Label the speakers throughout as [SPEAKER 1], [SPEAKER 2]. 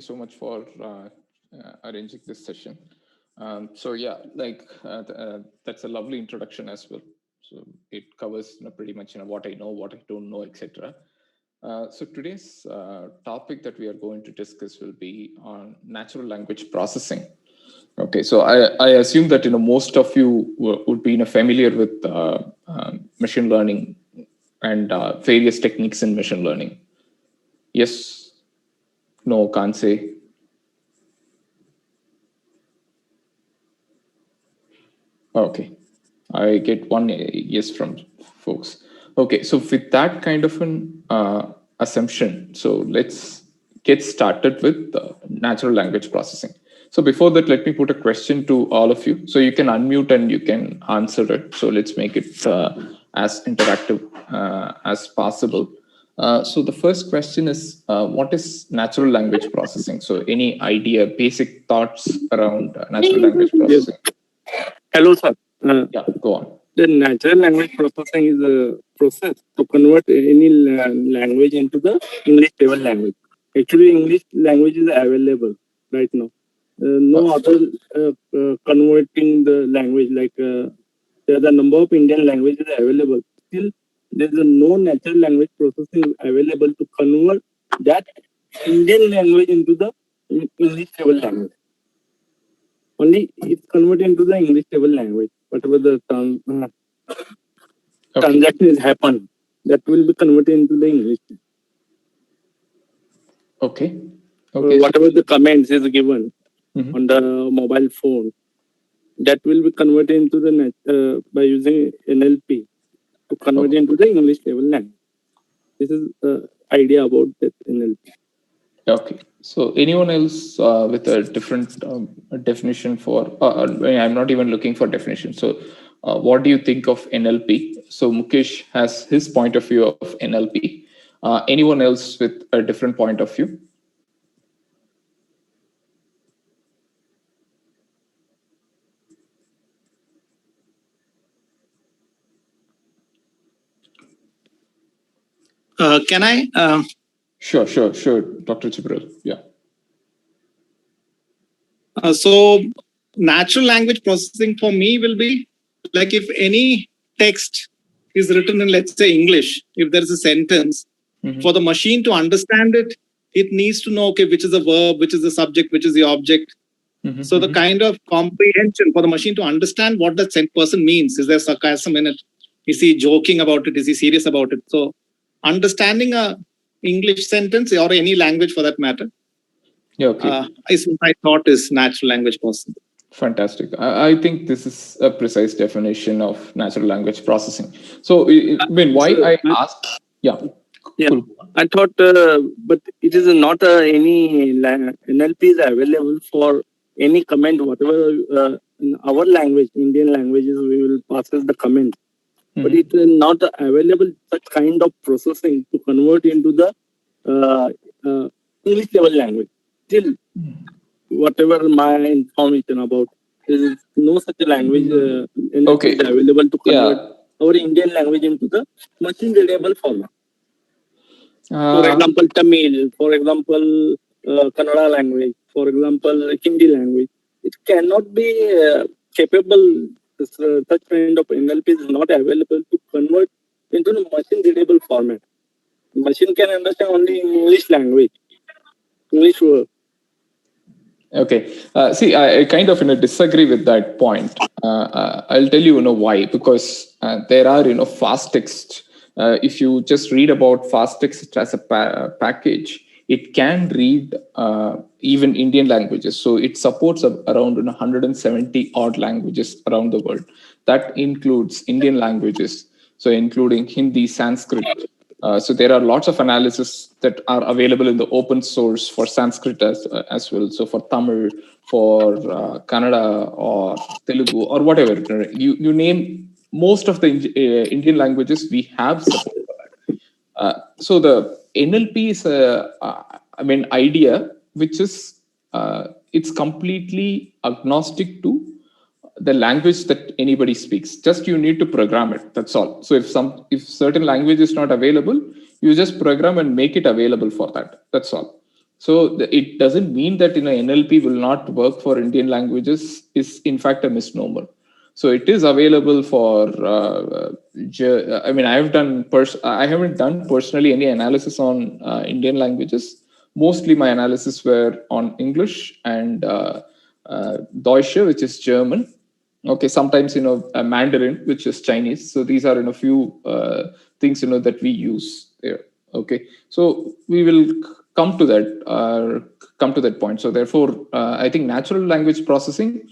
[SPEAKER 1] so much for arranging this session. So yeah, that's a lovely introduction as well. So it covers pretty much what I know, what I don't know, etc. So today's topic that we are going to discuss will be on natural language processing. Okay, so I assume that most of you would be familiar with machine learning and various techniques in machine learning. Yes, no, can't say. Okay, I get one yes from folks. Okay, so with that kind of an assumption, so let's get started with natural language processing. So before that, let me put a question to all of you. So you can unmute and you can answer it. So let's make it as interactive as possible. So the first question is, what is natural language processing? So any idea, basic thoughts around natural language processing?
[SPEAKER 2] Hello, sir.
[SPEAKER 1] Yeah, go on.
[SPEAKER 2] The natural language processing is a process to convert any language into the English level language. Actually, English language is available right now. No other converting the language, like there are the number of Indian languages available. Still, there is no natural language processing available to convert that Indian language into the English level language. Only it's converted into the English level language. Whatever the transaction is happen, that will be converted into the English.
[SPEAKER 1] Okay.
[SPEAKER 2] Whatever the comments is given on the mobile phone, that will be converted into the by using NLP to convert into the English level language. This is the idea about that NLP.
[SPEAKER 1] Okay. So anyone else with a different definition for, I'm not even looking for definition. So what do you think of NLP? So Mukesh has his point of view of NLP. Anyone else with a different point of view?
[SPEAKER 3] Can I?
[SPEAKER 1] Sure, Dr. Jibril. Yeah.
[SPEAKER 3] So natural language processing for me will be like if any text is written in, let's say, English, if there's a sentence, for the machine to understand it, it needs to know, okay, which is the verb, which is the subject, which is the object. So the kind of comprehension for the machine to understand what that person means. Is there sarcasm in it? Is he joking about it? Is he serious about it? So understanding a English sentence or any language for that matter, is my thought is natural language processing.
[SPEAKER 1] Fantastic. I think this is a precise definition of natural language processing. So, why I asked? Yeah.
[SPEAKER 2] Cool. I thought, but it is not any NLP is available for any comment, whatever in our language, Indian languages, we will process the comment. But it is not available such kind of processing to convert into the English level language. Still, whatever my information about, there is no such language is available to convert our Indian language into the machine readable format. For example, Tamil, for example, Kannada language, for example, Hindi language. It cannot be capable, such kind of NLP is not available to convert into the machine readable format. The machine can understand only English language, English word.
[SPEAKER 1] Okay. See, I kind of disagree with that point. I'll tell you, why. Because there are, fast text. If you just read about fast text as a package, it can read even Indian languages. So it supports around 170 odd languages around the world. That includes Indian languages, so including Hindi, Sanskrit. So there are lots of analysis that are available in the open source for Sanskrit as well. So for Tamil, for Kannada or Telugu or whatever, you name most of the Indian languages, we have support for that. So the NLP is idea which is it's completely agnostic to the language that anybody speaks. Just you need to program it. That's all. So if certain language is not available, you just program and make it available for that. That's all. So it doesn't mean that NLP will not work for Indian languages is in fact a misnomer. So it is available for. I mean, I haven't done personally any analysis on Indian languages. Mostly my analysis were on English and Deutsche, which is German. Okay, sometimes Mandarin, which is Chinese. So these are a few things that we use there. Okay, so we will come to that point. So therefore, I think natural language processing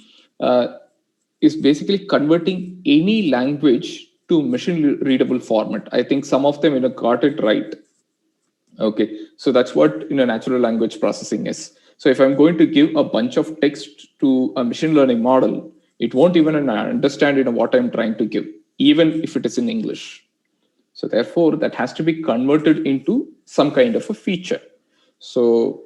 [SPEAKER 1] is basically converting any language to machine readable format. I think some of them got it right. Okay, so that's what natural language processing is. So if I'm going to give a bunch of text to a machine learning model, it won't even understand what I'm trying to give, even if it is in English. So therefore, that has to be converted into some kind of a feature. So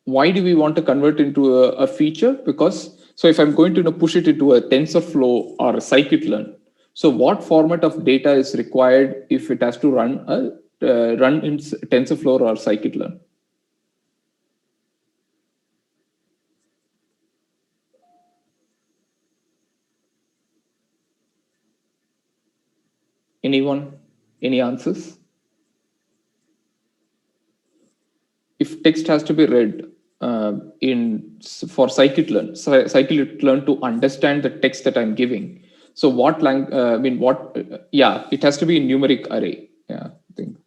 [SPEAKER 1] why do we want to convert into a feature? Because so if I'm going to push it into a TensorFlow or a scikit-learn, so what format of data is required if it has to run in TensorFlow or scikit-learn? Anyone? Any answers? If text has to be read for scikit-learn to understand the text that I'm giving. So what yeah, it has to be in numeric array. Yeah, I think.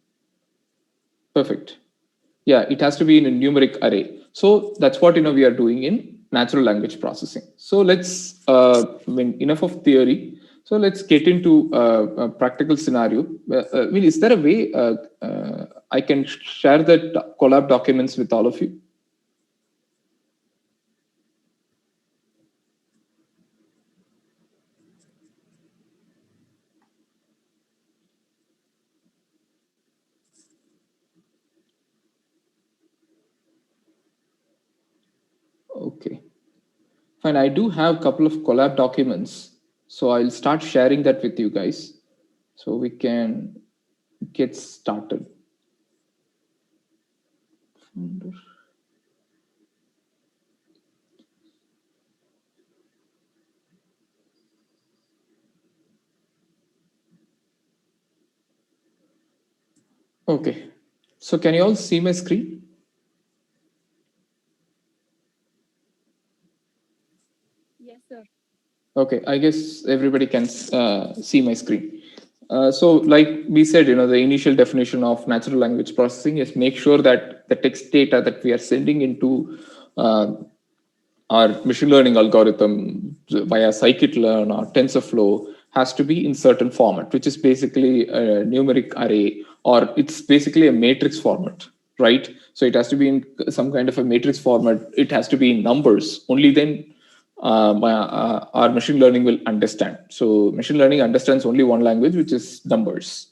[SPEAKER 1] Perfect. Yeah, it has to be in a numeric array. So that's what we are doing in natural language processing. So let's enough of theory. So let's get into a practical scenario. Is there a way I can share that collab documents with all of you? Okay. Fine, I do have a couple of collab documents. So I'll start sharing that with you guys so we can get started. Okay, so can you all see my screen?
[SPEAKER 4] Yes, sir.
[SPEAKER 1] Okay, I guess everybody can see my screen. So like we said, the initial definition of natural language processing is make sure that the text data that we are sending into our machine learning algorithm via scikit-learn or TensorFlow has to be in certain format, which is basically a numeric array, or it's basically a matrix format, right? So it has to be in some kind of a matrix format. It has to be in numbers. Only then our machine learning will understand. So machine learning understands only one language, which is numbers.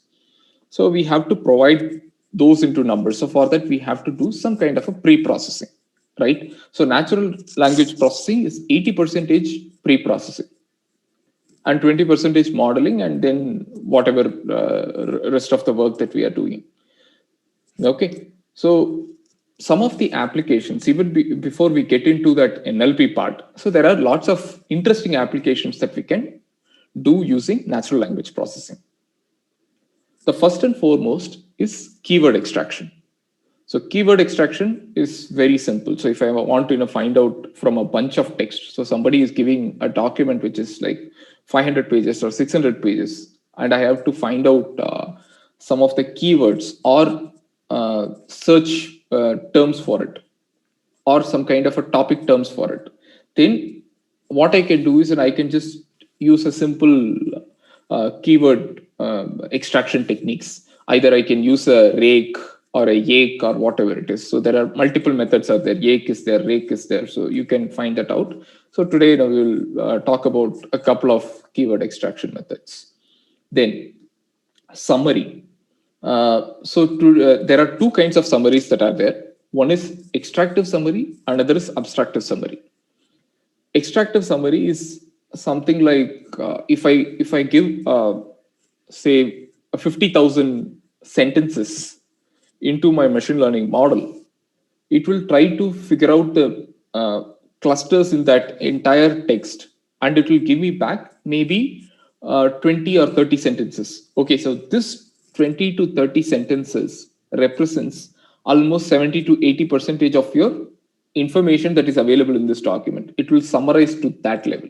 [SPEAKER 1] So we have to provide those into numbers. So for that, we have to do some kind of a pre-processing, right? So natural language processing is 80% pre-processing and 20% modeling, and then whatever rest of the work that we are doing. Okay, so some of the applications, even before we get into that NLP part, so there are lots of interesting applications that we can do using natural language processing. The first and foremost is keyword extraction. So keyword extraction is very simple. So if I want to find out from a bunch of text, so somebody is giving a document which is like 500 pages or 600 pages, and I have to find out some of the keywords or search terms for it, or some kind of a topic terms for it, then what I can do is that I can just use a simple keyword extraction techniques. Either I can use a rake or a yake or whatever it is. So there are multiple methods out there. Yake is there, rake is there. So you can find that out. So today we'll talk about a couple of keyword extraction methods. Then summary. There are two kinds of summaries that are there. One is extractive summary, another is abstractive summary. Extractive summary is something like if I give say 50,000 sentences into my machine learning model, it will try to figure out the clusters in that entire text, and it will give me back maybe 20 or 30 sentences. Okay, so this 20 to 30 sentences represents almost 70 to 80% of your information that is available in this document. It will summarize to that level.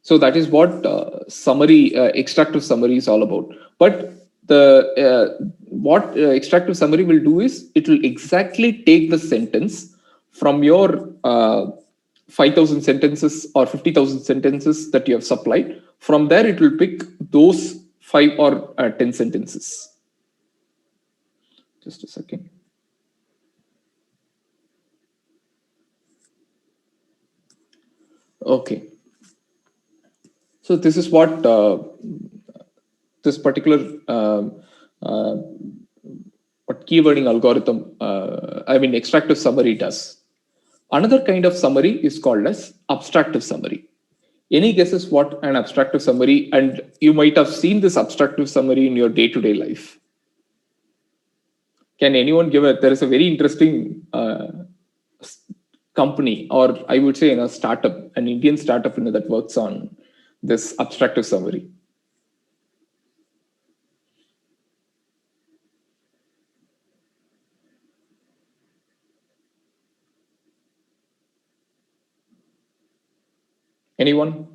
[SPEAKER 1] So that is what summary, extractive summary is all about. But the what extractive summary will do is it will exactly take the sentence from your 5,000 sentences or 50,000 sentences that you have supplied. From there, it will pick those 5 or 10 sentences. Just a second. Okay. So this is what this particular what keywording algorithm, extractive summary does. Another kind of summary is called as abstractive summary. Any guesses what an abstractive summary, and you might have seen this abstractive summary in your day-to-day life. Can anyone give there is a very interesting company, or I would say a startup, an Indian startup that works on this abstractive summary. Anyone?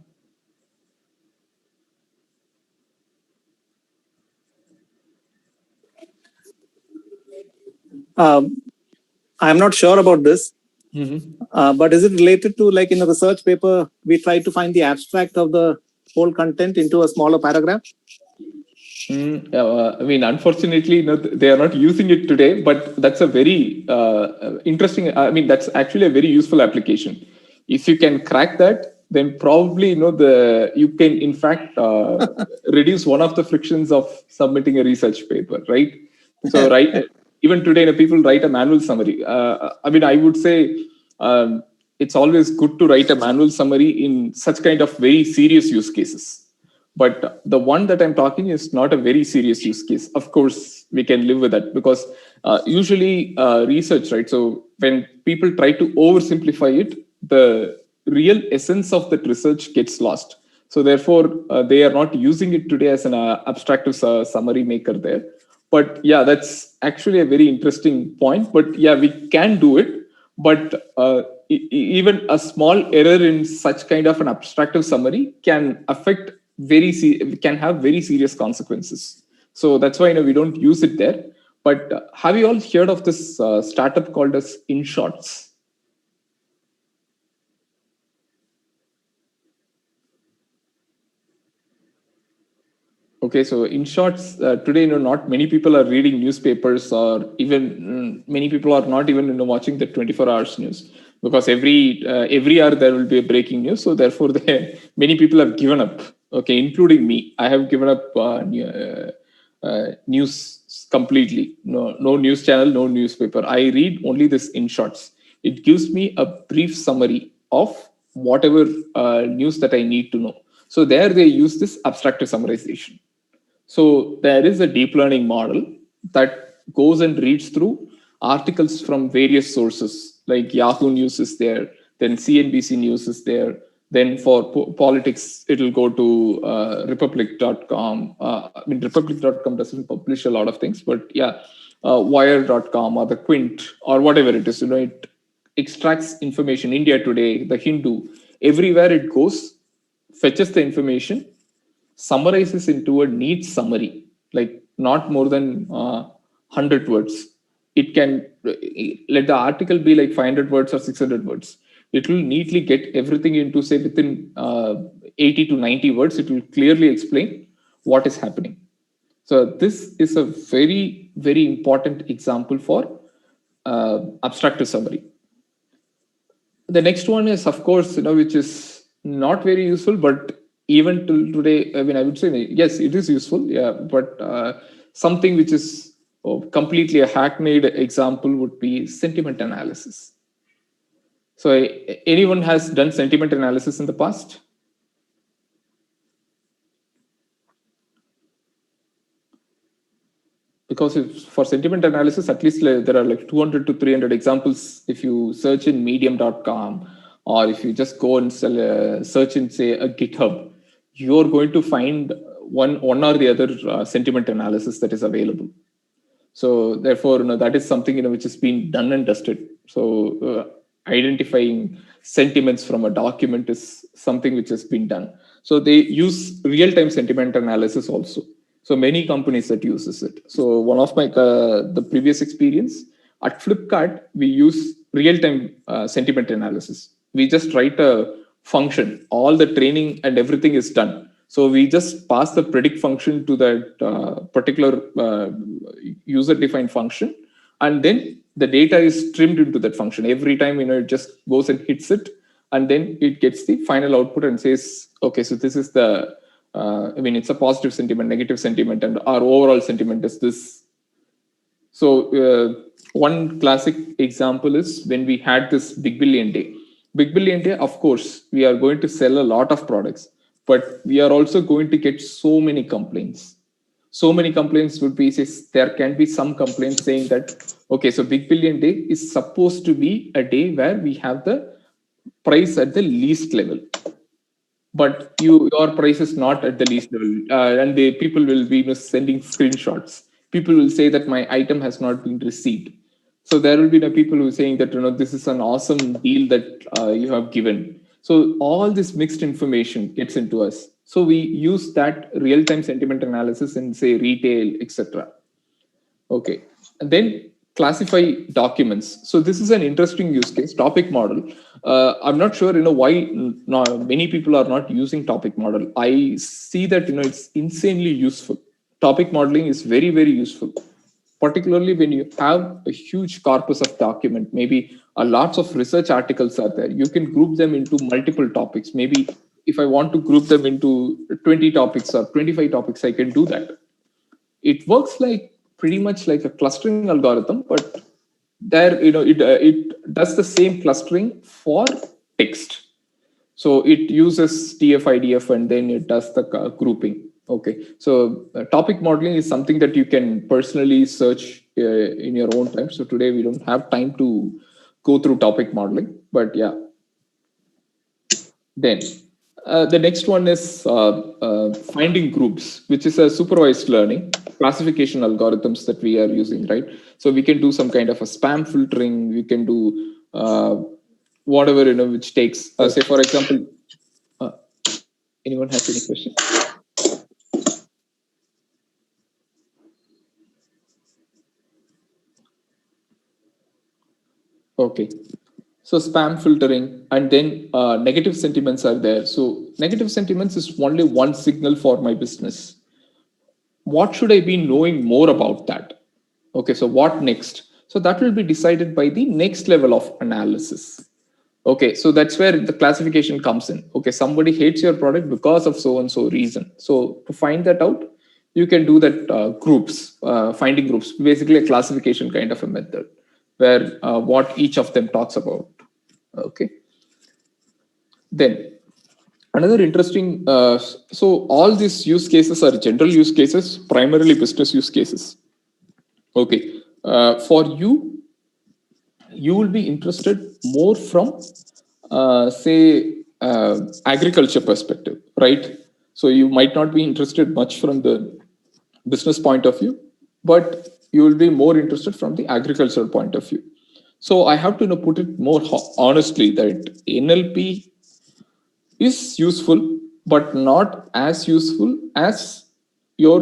[SPEAKER 3] I'm not sure about this, but is it related to, like in a research paper, we try to find the abstract of the whole content into a smaller paragraph?
[SPEAKER 1] Unfortunately, they are not using it today, but that's a very interesting, that's actually a very useful application. If you can crack that, then probably, you can, in fact, reduce one of the frictions of submitting a research paper, right? So, even today, people write a manual summary. I would say it's always good to write a manual summary in such kind of very serious use cases. But the one that I'm talking is not a very serious use case. Of course, we can live with that because usually research, right? So when people try to oversimplify it, the real essence of that research gets lost. So therefore, they are not using it today as an abstractive summary maker there. But yeah, that's actually a very interesting point. But yeah, we can do it. But even a small error in such kind of an abstractive summary can affect can have very serious consequences. So that's why we don't use it there. But have you all heard of this startup called as InShots? Okay, so InShots today, not many people are reading newspapers, or even many people are not even watching the 24 hours news, because every hour there will be a breaking news. So therefore, many people have given up. Okay, including me. I have given up news completely. No news channel, no newspaper. I read only this InShots. It gives me a brief summary of whatever news that I need to know. So there they use this abstractive summarization. So there is a deep learning model that goes and reads through articles from various sources, like Yahoo News is there, then CNBC News is there. Then for politics, it'll go to Republic.com. Republic.com doesn't publish a lot of things, but yeah, Wire.com or the Quint or whatever it is, it extracts information. India Today, the Hindu, everywhere it goes, fetches the information, summarizes into a neat summary, like not more than 100 words. It can let the article be like 500 words or 600 words. It will neatly get everything into, say, within 80 to 90 words. It will clearly explain what is happening. So this is a very, very important example for abstractive summary. The next one is, of course, which is not very useful, but even till today, I would say, yes, it is useful. Yeah, but something which is completely a hackneyed example would be sentiment analysis. So anyone has done sentiment analysis in the past? because for sentiment analysis, at least there are like 200 to 300 examples. If you search in medium.com, or if you just go and search in, say, a GitHub, you're going to find one or the other sentiment analysis that is available. So therefore, that is something which has been done and dusted. So identifying sentiments from a document is something which has been done. So they use real-time sentiment analysis also. So many companies that uses it. So one of my the previous experience at Flipkart, we use real-time sentiment analysis. We just write a function. All the training and everything is done. So we just pass the predict function to that particular user-defined function, and then the data is trimmed into that function. Every time, it just goes and hits it, and then it gets the final output and says, okay, so this is the, it's a positive sentiment, negative sentiment, and our overall sentiment is this. So one classic example is when we had this Big Billion Day. Big Billion Day, of course, we are going to sell a lot of products, but we are also going to get so many complaints. So many complaints would be, there can be some complaints saying that, okay, so Big Billion Day is supposed to be a day where we have the price at the least level, but your price is not at the least level, and the people will be sending screenshots. People will say that my item has not been received. So there will be people who are saying that this is an awesome deal that you have given. So all this mixed information gets into us. So we use that real-time sentiment analysis in, say, retail, etc. Okay, and then classify documents. So this is an interesting use case, topic model. I'm not sure, why many people are not using topic model. I see that, it's insanely useful. Topic modeling is very, very useful, particularly when you have a huge corpus of document. Maybe lots of research articles are there. You can group them into multiple topics. Maybe if I want to group them into 20 topics or 25 topics, I can do that. It works pretty much like a clustering algorithm, but there, it does the same clustering for text. So it uses TF-IDF and then it does the grouping. Okay, so topic modeling is something that you can personally search in your own time. So today we don't have time to go through topic modeling, but yeah. Then the next one is finding groups, which is a supervised learning classification algorithms that we are using, right? So we can do some kind of a spam filtering. We can do whatever, which takes, say, for example, anyone has any question? Okay, so spam filtering, and then negative sentiments are there. So negative sentiments is only one signal for my business. What should I be knowing more about that? Okay, so what next? So that will be decided by the next level of analysis. Okay, so that's where the classification comes in. Okay, somebody hates your product because of so and so reason. So to find that out, you can do that groups, finding groups, basically a classification kind of a method, where what each of them talks about. Okay. Then another interesting, so all these use cases are general use cases, primarily business use cases. Okay. For you, you will be interested more from, say, agriculture perspective, right? So you might not be interested much from the business point of view, but you will be more interested from the agricultural point of view. So I have to put it more honestly that NLP is useful, but not as useful as your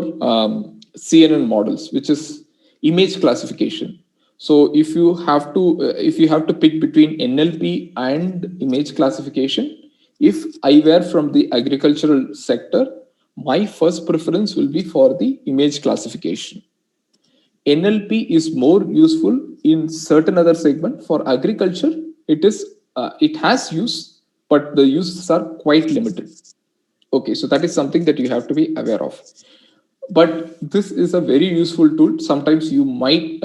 [SPEAKER 1] CNN models, which is image classification. So if you have to pick between NLP and image classification, if I were from the agricultural sector, my first preference will be for the image classification. NLP is more useful in certain other segment. For agriculture, it has use, but the uses are quite limited. Okay, so that is something that you have to be aware of. But this is a very useful tool. Sometimes you might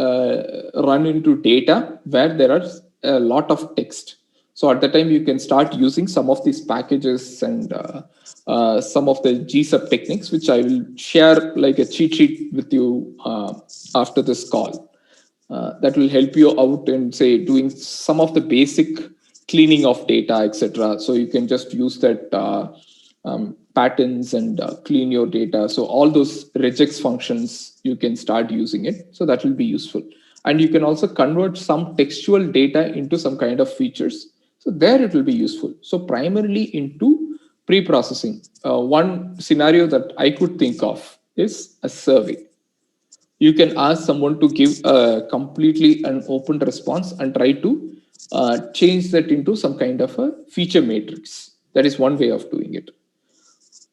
[SPEAKER 1] run into data where there are a lot of text. So at the time, you can start using some of these packages and some of the GSUB techniques, which I will share like a cheat sheet with you after this call. That will help you out in, say, doing some of the basic cleaning of data, etc. So you can just use that patterns and clean your data. So all those regex functions, you can start using it. So that will be useful. And you can also convert some textual data into some kind of features. So there it will be useful. So primarily into pre-processing. One scenario that I could think of is a survey. You can ask someone to give a completely an open response and try to change that into some kind of a feature matrix. That is one way of doing it.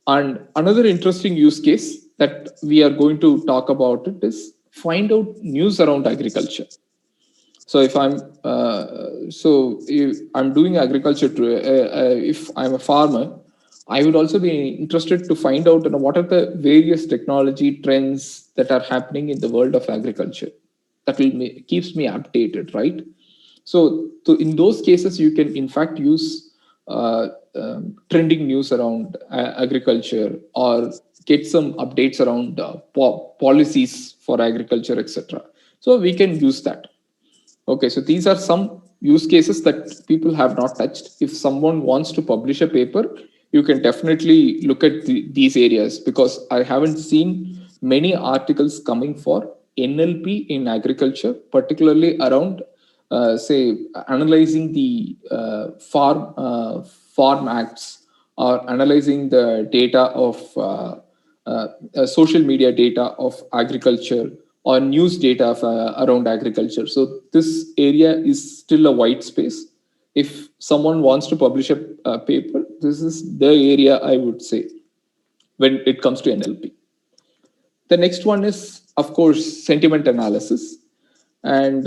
[SPEAKER 1] And another interesting use case that we are going to talk about it is find out news around agriculture. So if I'm doing agriculture, if I'm a farmer, I would also be interested to find out what are the various technology trends that are happening in the world of agriculture. That keeps me updated, right? So in those cases, you can in fact use trending news around agriculture or get some updates around policies for agriculture, etc. So we can use that. Okay, so these are some use cases that people have not touched. If someone wants to publish a paper, you can definitely look at these areas, because I haven't seen many articles coming for NLP in agriculture, particularly around, say, analyzing the farm acts, or analyzing the data of social media data of agriculture, or news data of, around agriculture. So this area is still a white space. If someone wants to publish a paper, this is the area I would say when it comes to NLP. The next one is, of course, sentiment analysis and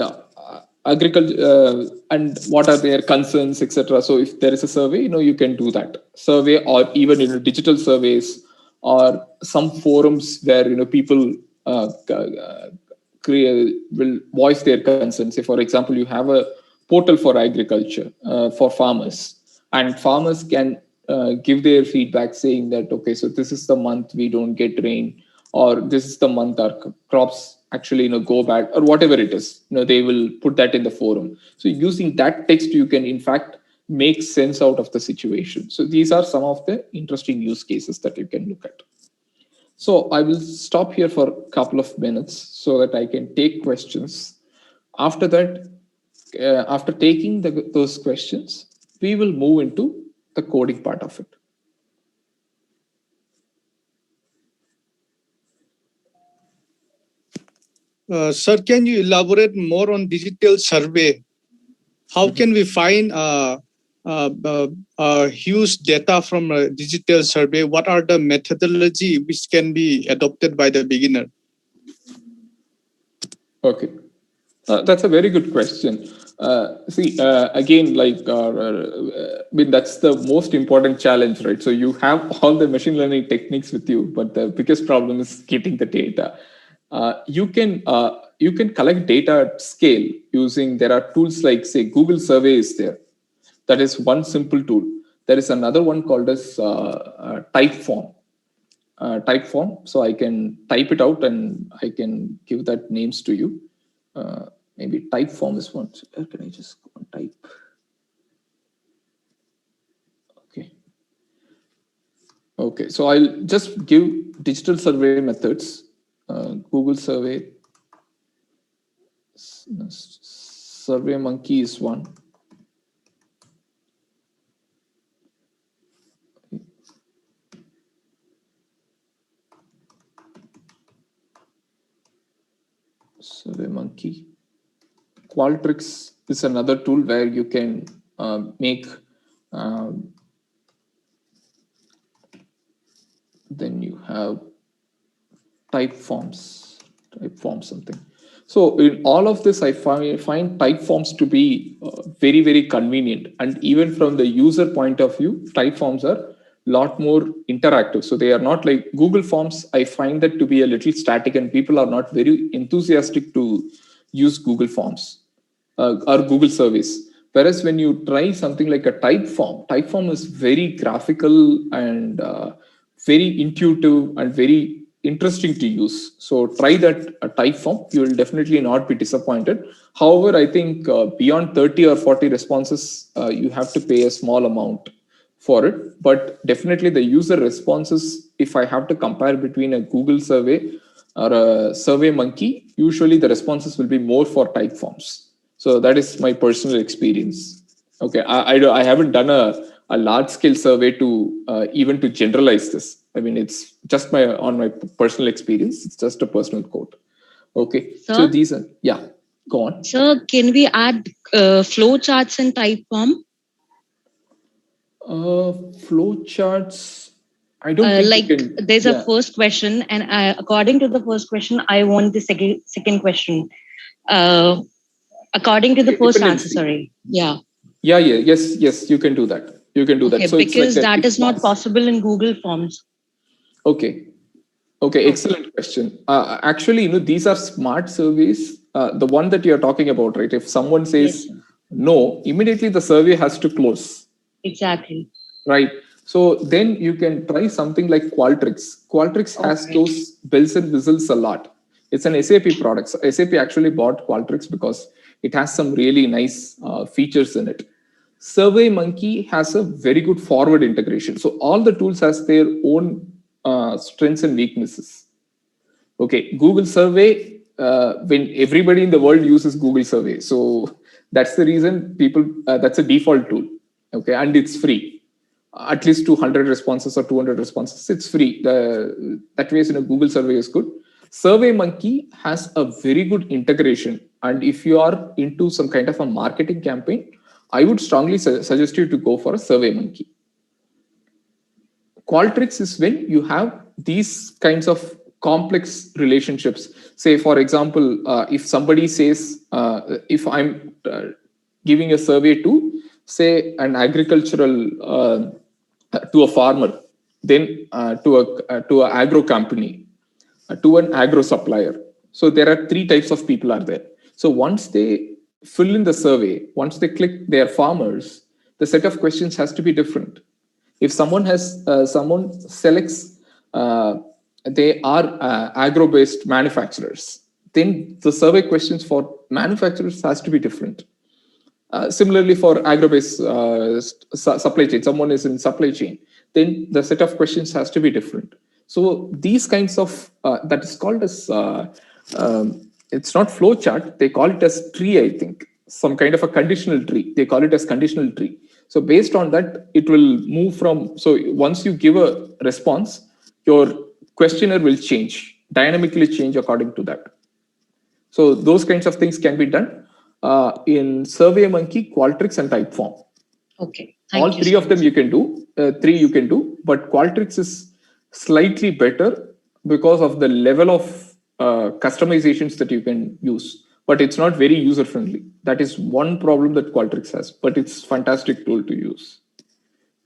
[SPEAKER 1] agriculture and what are their concerns, etc. So if there is a survey, you can do that survey, or even digital surveys, or some forums where people will voice their concerns. Say, for example, you have a portal for agriculture for farmers, and farmers can give their feedback saying that, okay, so this is the month we don't get rain, or this is the month our crops actually go bad, or whatever it is. They will put that in the forum. So using that text, you can in fact make sense out of the situation. So these are some of the interesting use cases that you can look at. So I will stop here for a couple of minutes so that I can take questions. After that, after taking those questions, we will move into the coding part of it.
[SPEAKER 5] Sir, can you elaborate more on digital survey? How can we find huge data from a digital survey? What are the methodology which can be adopted by the beginner?
[SPEAKER 1] Okay, that's a very good question. Again, that's the most important challenge, right? So you have all the machine learning techniques with you, but the biggest problem is getting the data. You can collect data at scale using, there are tools like, say, Google Survey is there. That is one simple tool. There is another one called as Typeform. Typeform. So I can type it out and I can give that names to you. Maybe Typeform is one. Can I just go and type? Okay. So I'll just give digital survey methods. Google Survey. SurveyMonkey is one. SurveyMonkey. Qualtrics is another tool where you can make then you have Typeform something. So in all of this, I find Typeforms to be very, very convenient. And even from the user point of view, Typeforms are a lot more interactive. So they are not like Google Forms. I find that to be a little static, and people are not very enthusiastic to use Google Forms or Google Surveys. Whereas when you try something like a Typeform is very graphical and very intuitive and very interesting to use. So try that Typeform. You will definitely not be disappointed. However, I think beyond 30 or 40 responses, you have to pay a small amount for it. But definitely the user responses, if I have to compare between a Google survey or a SurveyMonkey, usually the responses will be more for Typeforms. So that is my personal experience. Okay, I haven't done a large scale survey to even to generalize this. I mean, it's just on my personal experience. It's just a personal quote. Okay,
[SPEAKER 6] Sir?
[SPEAKER 1] so these are, yeah, go on.
[SPEAKER 6] Sir, can we add flow charts in Typeform?
[SPEAKER 1] Flow charts, I don't think
[SPEAKER 6] Like
[SPEAKER 1] you can,
[SPEAKER 6] there's
[SPEAKER 1] yeah.
[SPEAKER 6] a first question, and according to the first question, I want the second question. According to the first answer, sorry. Yeah.
[SPEAKER 1] Yes, you can do that. You can do
[SPEAKER 6] Okay,
[SPEAKER 1] that. So
[SPEAKER 6] because
[SPEAKER 1] it's like
[SPEAKER 6] that is not
[SPEAKER 1] pass.
[SPEAKER 6] possible in Google Forms.
[SPEAKER 1] Okay, excellent question. Actually, these are smart surveys. The one that you're talking about, right? If someone says
[SPEAKER 6] Yes,
[SPEAKER 1] no, immediately the survey has to close.
[SPEAKER 6] exactly.
[SPEAKER 1] Right. So then you can try something like Qualtrics. Qualtrics has those bells and whistles a lot. It's an SAP product. So SAP actually bought Qualtrics because it has some really nice features in it. SurveyMonkey has a very good forward integration. So all the tools has their own strengths and weaknesses. Okay, Google Survey, when everybody in the world uses Google Survey. So that's the reason people, that's a default tool. Okay, and it's free. At least 200 responses or 200 responses, it's free. That way, Google Survey is good. SurveyMonkey has a very good integration. And if you are into some kind of a marketing campaign, I would strongly suggest you to go for a SurveyMonkey. Qualtrics is when you have these kinds of complex relationships. Say, for example, if somebody says, if I'm giving a survey to, say, an agricultural, to a farmer, then to an agro company, to an agro supplier. So there are three types of people are there. So once they fill in the survey, once they click their farmers, the set of questions has to be different. If someone selects they are agro-based manufacturers, then the survey questions for manufacturers has to be different. Similarly, for agro-based supply chain, someone is in supply chain, then the set of questions has to be different. So these kinds of that is called as it's not flow chart. They call it as tree. I think some kind of a conditional tree. They call it as conditional tree. So based on that, it will move from. So once you give a response, your questionnaire will dynamically change according to that. So those kinds of things can be done in SurveyMonkey, Qualtrics, and Typeform.
[SPEAKER 6] Okay.
[SPEAKER 1] All three of them you can do. Three you can do, but Qualtrics is slightly better because of the level of customizations that you can use. But it's not very user friendly. That is one problem that Qualtrics has. But it's a fantastic tool to use.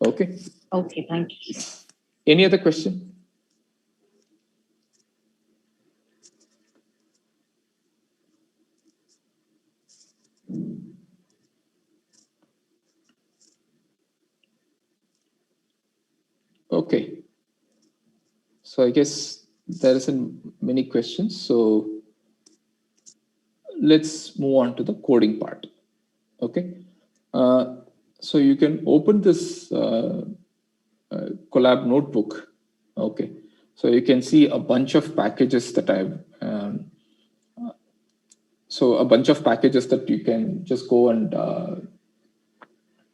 [SPEAKER 1] Okay.
[SPEAKER 6] Okay. Thank you.
[SPEAKER 1] Any other question? Okay. So I guess there isn't many questions. So let's move on to the coding part. Okay. So you can open this Colab notebook. Okay. So you can see a bunch of packages that I've so a bunch of packages that you can just go and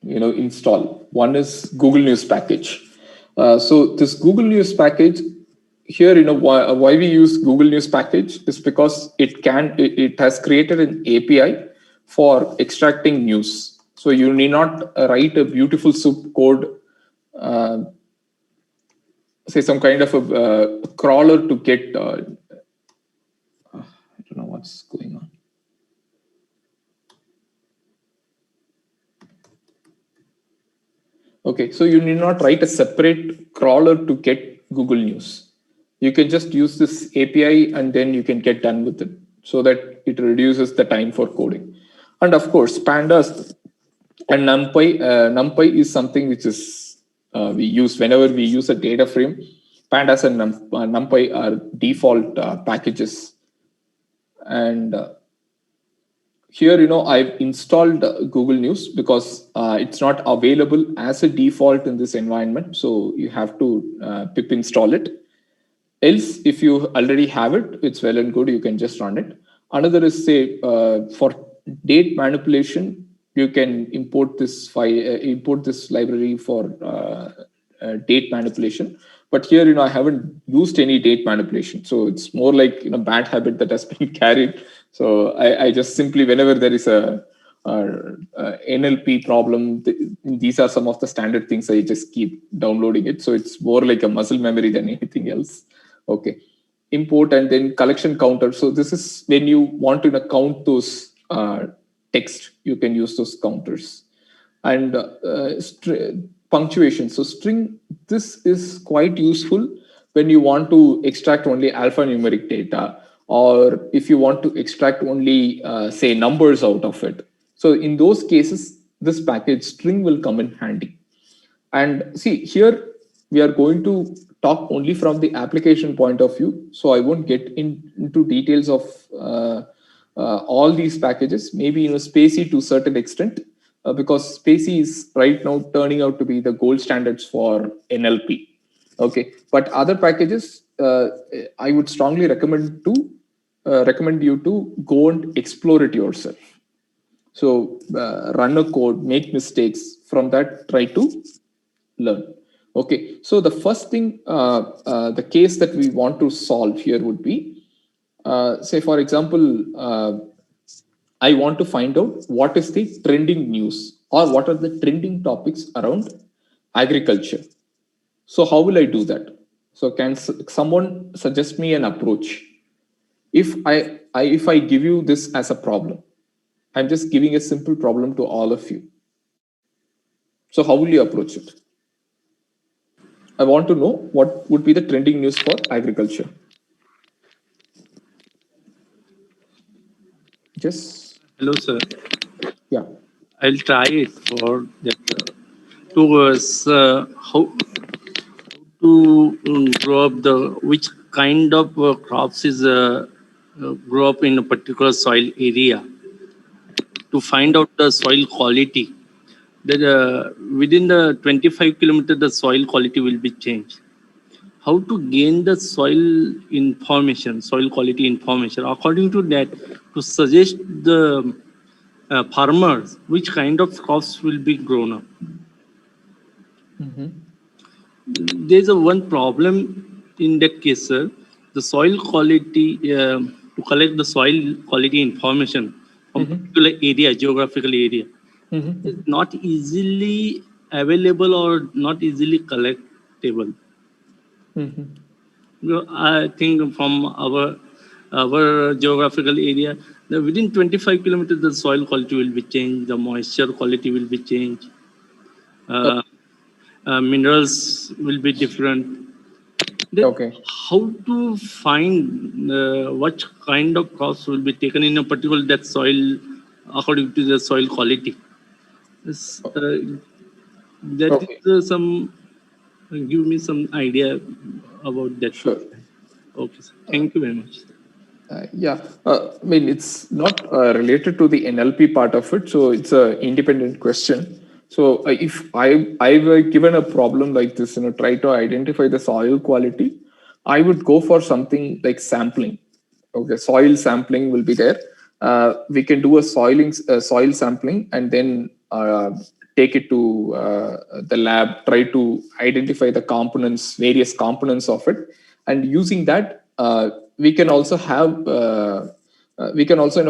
[SPEAKER 1] install. One is Google News package. So this Google News package here, why we use Google News package is because it has created an API for extracting news. So you need not write a beautiful soup code, say some kind of a crawler to get. I don't know what's going on. Okay, so you need not write a separate crawler to get Google News. You can just use this API and then you can get done with it so that it reduces the time for coding. And of course, pandas And NumPy is something which is we use whenever we use a data frame. Pandas and NumPy are default packages. And here, I've installed Google News because it's not available as a default in this environment. So you have to pip install it. Else, if you already have it, it's well and good. You can just run it. Another is, say, for date manipulation, you can import this file, import this library for date manipulation. But here, I haven't used any date manipulation. So it's more like bad habit that has been carried. So I just simply, whenever there is a NLP problem, these are some of the standard things. I just keep downloading it. So it's more like a muscle memory than anything else. Okay. Import and then collection counter. So this is when you want to count those text, you can use those counters. And punctuation. So string, this is quite useful when you want to extract only alphanumeric data, or if you want to extract only, say, numbers out of it. So in those cases, this package string will come in handy. And see, here we are going to talk only from the application point of view. So I won't get into details of all these packages, maybe Spacy to a certain extent, because Spacy is right now turning out to be the gold standards for NLP. Okay, but other packages, I would strongly recommend you to go and explore it yourself. So run a code, make mistakes, from that try to learn. Okay, so the first thing, the case that we want to solve here would be, say for example, I want to find out what is the trending news or what are the trending topics around agriculture. So how will I do that? So can someone suggest me an approach? If I give you this as a problem, I'm just giving a simple problem to all of you. So how will you approach it? I want to know what would be the trending news for agriculture. Just
[SPEAKER 2] Hello, sir.
[SPEAKER 1] Yeah.
[SPEAKER 2] I'll try it for that. How to grow up which kind of crops is grow up in a particular soil area, to find out the soil quality. That within the 25 kilometers, the soil quality will be changed. How to gain the soil information, soil quality information, according to that, to suggest the farmers which kind of crops will be grown up. There's one problem in that case, sir. The soil quality, to collect the soil quality information from particular area, geographical area, is not easily available or not easily collectible. I think from our geographical area, within 25 kilometers, the soil quality will be changed, the moisture quality will be changed, minerals will be different. Then
[SPEAKER 1] okay.
[SPEAKER 2] How to find what kind of crops will be taken in a particular that soil according to the soil quality? That
[SPEAKER 1] Okay.
[SPEAKER 2] is some. Give me some idea about that.
[SPEAKER 1] Sure.
[SPEAKER 2] Okay, sir. Thank you very much.
[SPEAKER 1] Yeah, I mean, it's not related to the NLP part of it, so it's an independent question. So if I were given a problem like this, try to identify the soil quality, I would go for something like sampling. Okay, soil sampling will be there. We can do a soil sampling and then take it to the lab, try to identify the components, various components of it, and using that, we can also have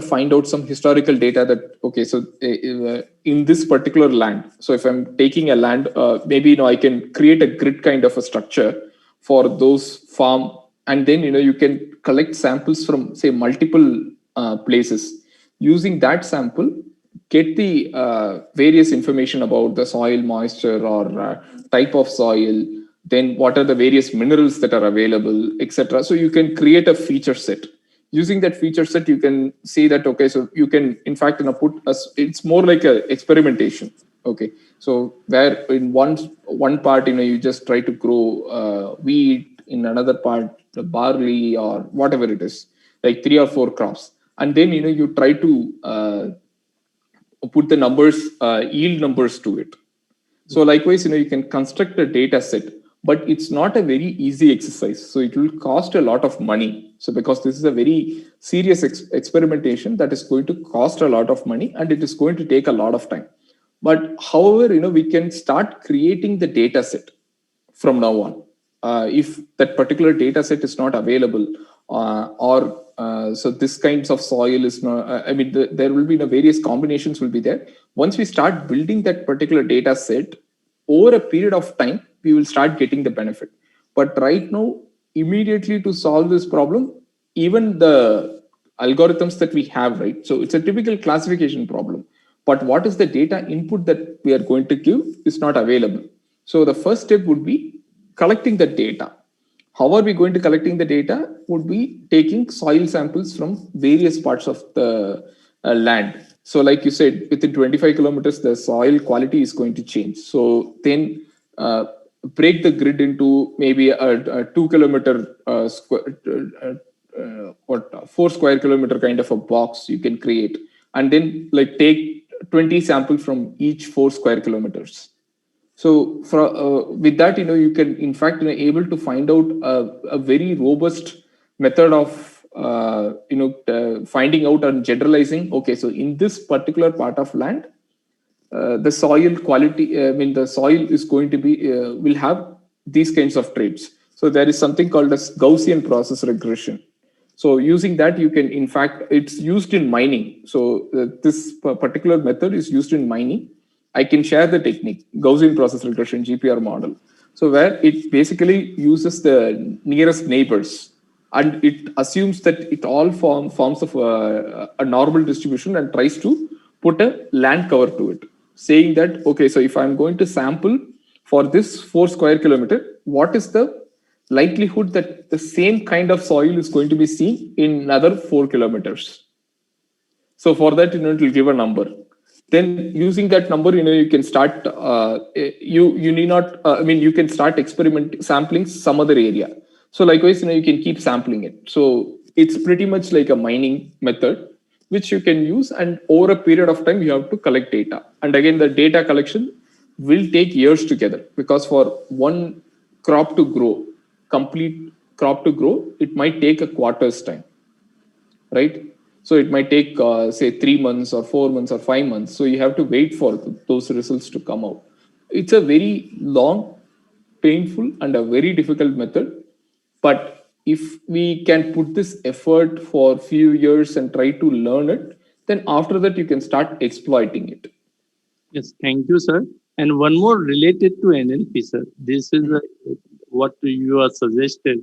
[SPEAKER 1] find out some historical data that, okay, so in this particular land, so if I'm taking a land, maybe I can create a grid kind of a structure for those farm, and then you can collect samples from, say, multiple places. Using that sample, get the various information about the soil moisture or type of soil, then what are the various minerals that are available, etc. So you can create a feature set. Using that feature set, you can see that, okay, so you can, in fact, put it's more like a experimentation. Okay, so where in one part, you just try to grow wheat, in another part the barley or whatever it is, like 3 or 4 crops, and then you try to put the numbers, yield numbers to it. So likewise, you can construct a data set, but it's not a very easy exercise. So it will cost a lot of money. So because this is a very serious experimentation that is going to cost a lot of money, and it is going to take a lot of time. But however, we can start creating the data set from now on. If that particular data set is not available, or so this kinds of soil is not, there will be various combinations will be there. Once we start building that particular data set, over a period of time, we will start getting the benefit. But right now, immediately to solve this problem, even the algorithms that we have, right? So it's a typical classification problem. But what is the data input that we are going to give is not available. So the first step would be collecting the data. How are we going to collecting the data? Would be taking soil samples from various parts of the land. So like you said, within 25 kilometers, the soil quality is going to change. So then break the grid into maybe a 2-kilometer square, 4 square kilometer kind of a box you can create. And then like take 20 samples from each 4 square kilometers. So with that, you can in fact able to find out a very robust method of finding out and generalizing. Okay, so in this particular part of land, the soil quality, the soil is going to be will have these kinds of traits. So there is something called as Gaussian process regression. So using that, you can in fact, it's used in mining. So this particular method is used in mining. I can share the technique, Gaussian process regression, GPR model. So where it basically uses the nearest neighbors, and it assumes that it all forms of a normal distribution and tries to put a land cover to it, saying that, okay, so if I'm going to sample for this 4 square kilometer, what is the likelihood that the same kind of soil is going to be seen in another 4 kilometers? So for that, it will give a number. Then using that number, you can start, you need not, you can start sampling some other area. So likewise, you can keep sampling it. So it's pretty much like a mining method, which you can use. And over a period of time, you have to collect data. And again, the data collection will take years together, because for one crop to grow, complete crop to grow, it might take a quarter's time, right? So it might take, say, 3 months or 4 months or 5 months. So you have to wait for those results to come out. It's a very long, painful, and a very difficult method. But if we can put this effort for a few years and try to learn it, then after that, you can start exploiting it.
[SPEAKER 2] Yes, thank you, sir. And one more related to NLP, sir. This is what you are suggested.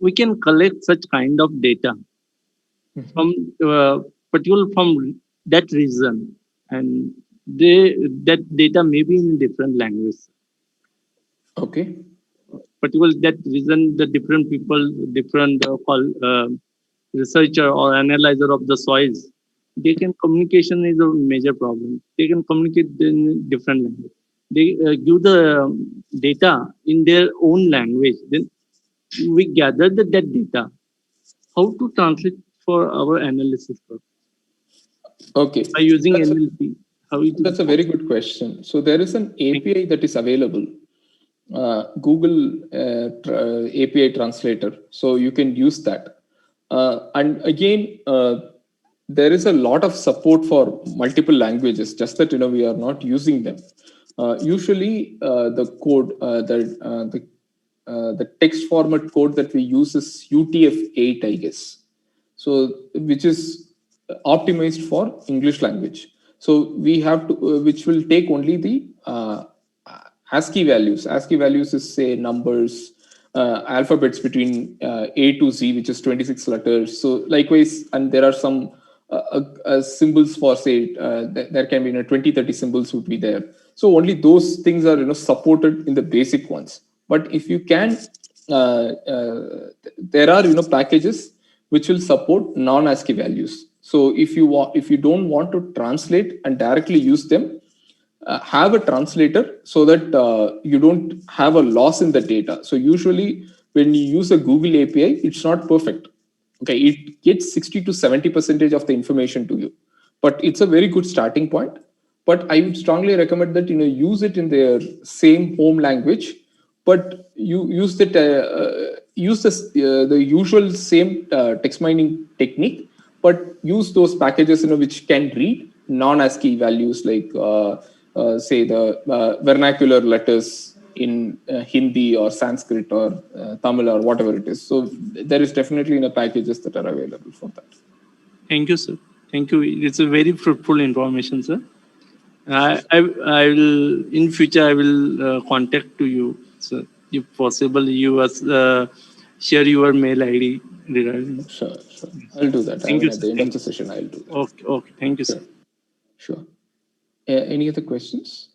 [SPEAKER 2] We can collect such kind of data from particular from that region, and that data may be in different language.
[SPEAKER 1] Okay.
[SPEAKER 2] Particularly that region, the different people, different researcher or analyzer of the soils, they can communication is a major problem. They can communicate in different language. They give the data in their own language. Then we gather that data. How to translate for our analysis purpose?
[SPEAKER 1] Okay.
[SPEAKER 2] By using NLP.
[SPEAKER 1] That's a very good question. So there is an API that is available, Google API translator. So you can use that. And again, there is a lot of support for multiple languages, just that we are not using them. Usually, the code, the text format code that we use is UTF-8, I guess. So which is optimized for English language. So we have to, which will take only the ASCII values. ASCII values is, say, numbers, alphabets between A to Z, which is 26 letters. So likewise, and there are some symbols for, say, there can be 20-30 symbols would be there. So only those things are supported in the basic ones. But if you can, there are packages which will support non-ASCII values. So if you don't want to translate and directly use them, have a translator so that you don't have a loss in the data. So usually when you use a Google API, it's not perfect. Okay, it gets 60 to 70% of the information to you, but it's a very good starting point. But I would strongly recommend that use it in their same home language, but you use that use this, the usual same text mining technique, but use those packages which can read non-ASCII values like say the vernacular letters in Hindi or Sanskrit or Tamil or whatever it is. So there is definitely packages that are available for that.
[SPEAKER 2] Thank you, sir. Thank you. It's a very fruitful information, sir. I will in future I will contact to you, sir. If possible, you share your mail ID regarding.
[SPEAKER 1] Sure. I'll do that.
[SPEAKER 2] Thank you,
[SPEAKER 1] At
[SPEAKER 2] sir.
[SPEAKER 1] the end of the session, I'll do that.
[SPEAKER 2] Okay. Thank you, sir.
[SPEAKER 1] Sure. Any other questions?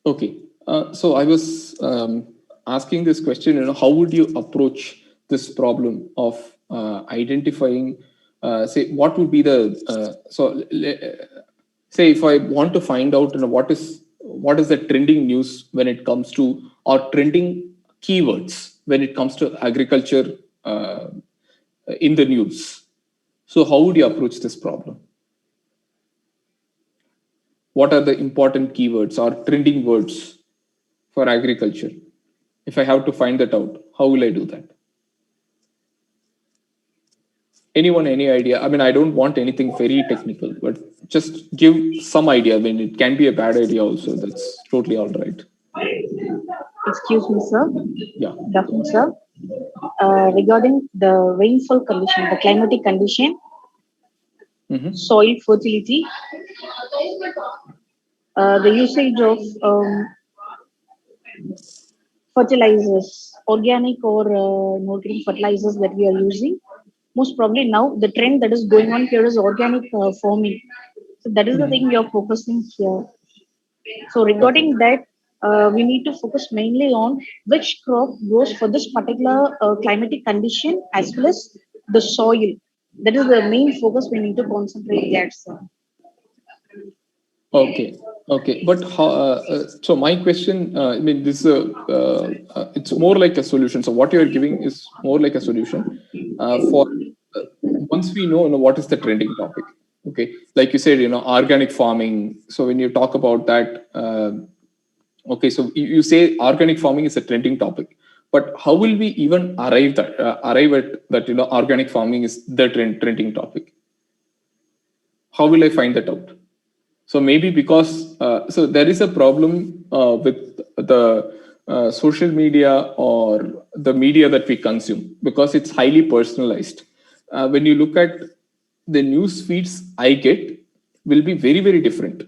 [SPEAKER 1] Okay. So I was asking this question, how would you approach this problem of identifying, say, what would be the, say if I want to find out what is the trending news when it comes to, or trending keywords when it comes to agriculture in the news. So how would you approach this problem? What are the important keywords or trending words for agriculture? If I have to find that out, how will I do that? Anyone, any idea? I mean, I don't want anything very technical, but just give some idea. I mean, it can be a bad idea also. That's totally all right.
[SPEAKER 6] Excuse me, sir.
[SPEAKER 1] Yeah.
[SPEAKER 6] Dafin, sir. Regarding the rainfall condition, the climatic condition, soil fertility, the usage of fertilizers, organic or inorganic fertilizers that we are using. Most probably now the trend that is going on here is organic farming. So that is the thing we are focusing here. So regarding that, we need to focus mainly on which crop grows for this particular climatic condition as well as the soil. That is the main focus we need to concentrate there, sir.
[SPEAKER 1] Okay. But how, so my question, I mean, this it's more like a solution. So what you are giving is more like a solution for once we know what is the trending topic. Okay, like you said, organic farming. So when you talk about that, okay, so you say organic farming is a trending topic, but how will we even arrive at that? Organic farming is the trending topic. How will I find that out? So maybe because so there is a problem with the social media or the media that we consume, because it's highly personalized. When you look at the news feeds I get will be very, very different.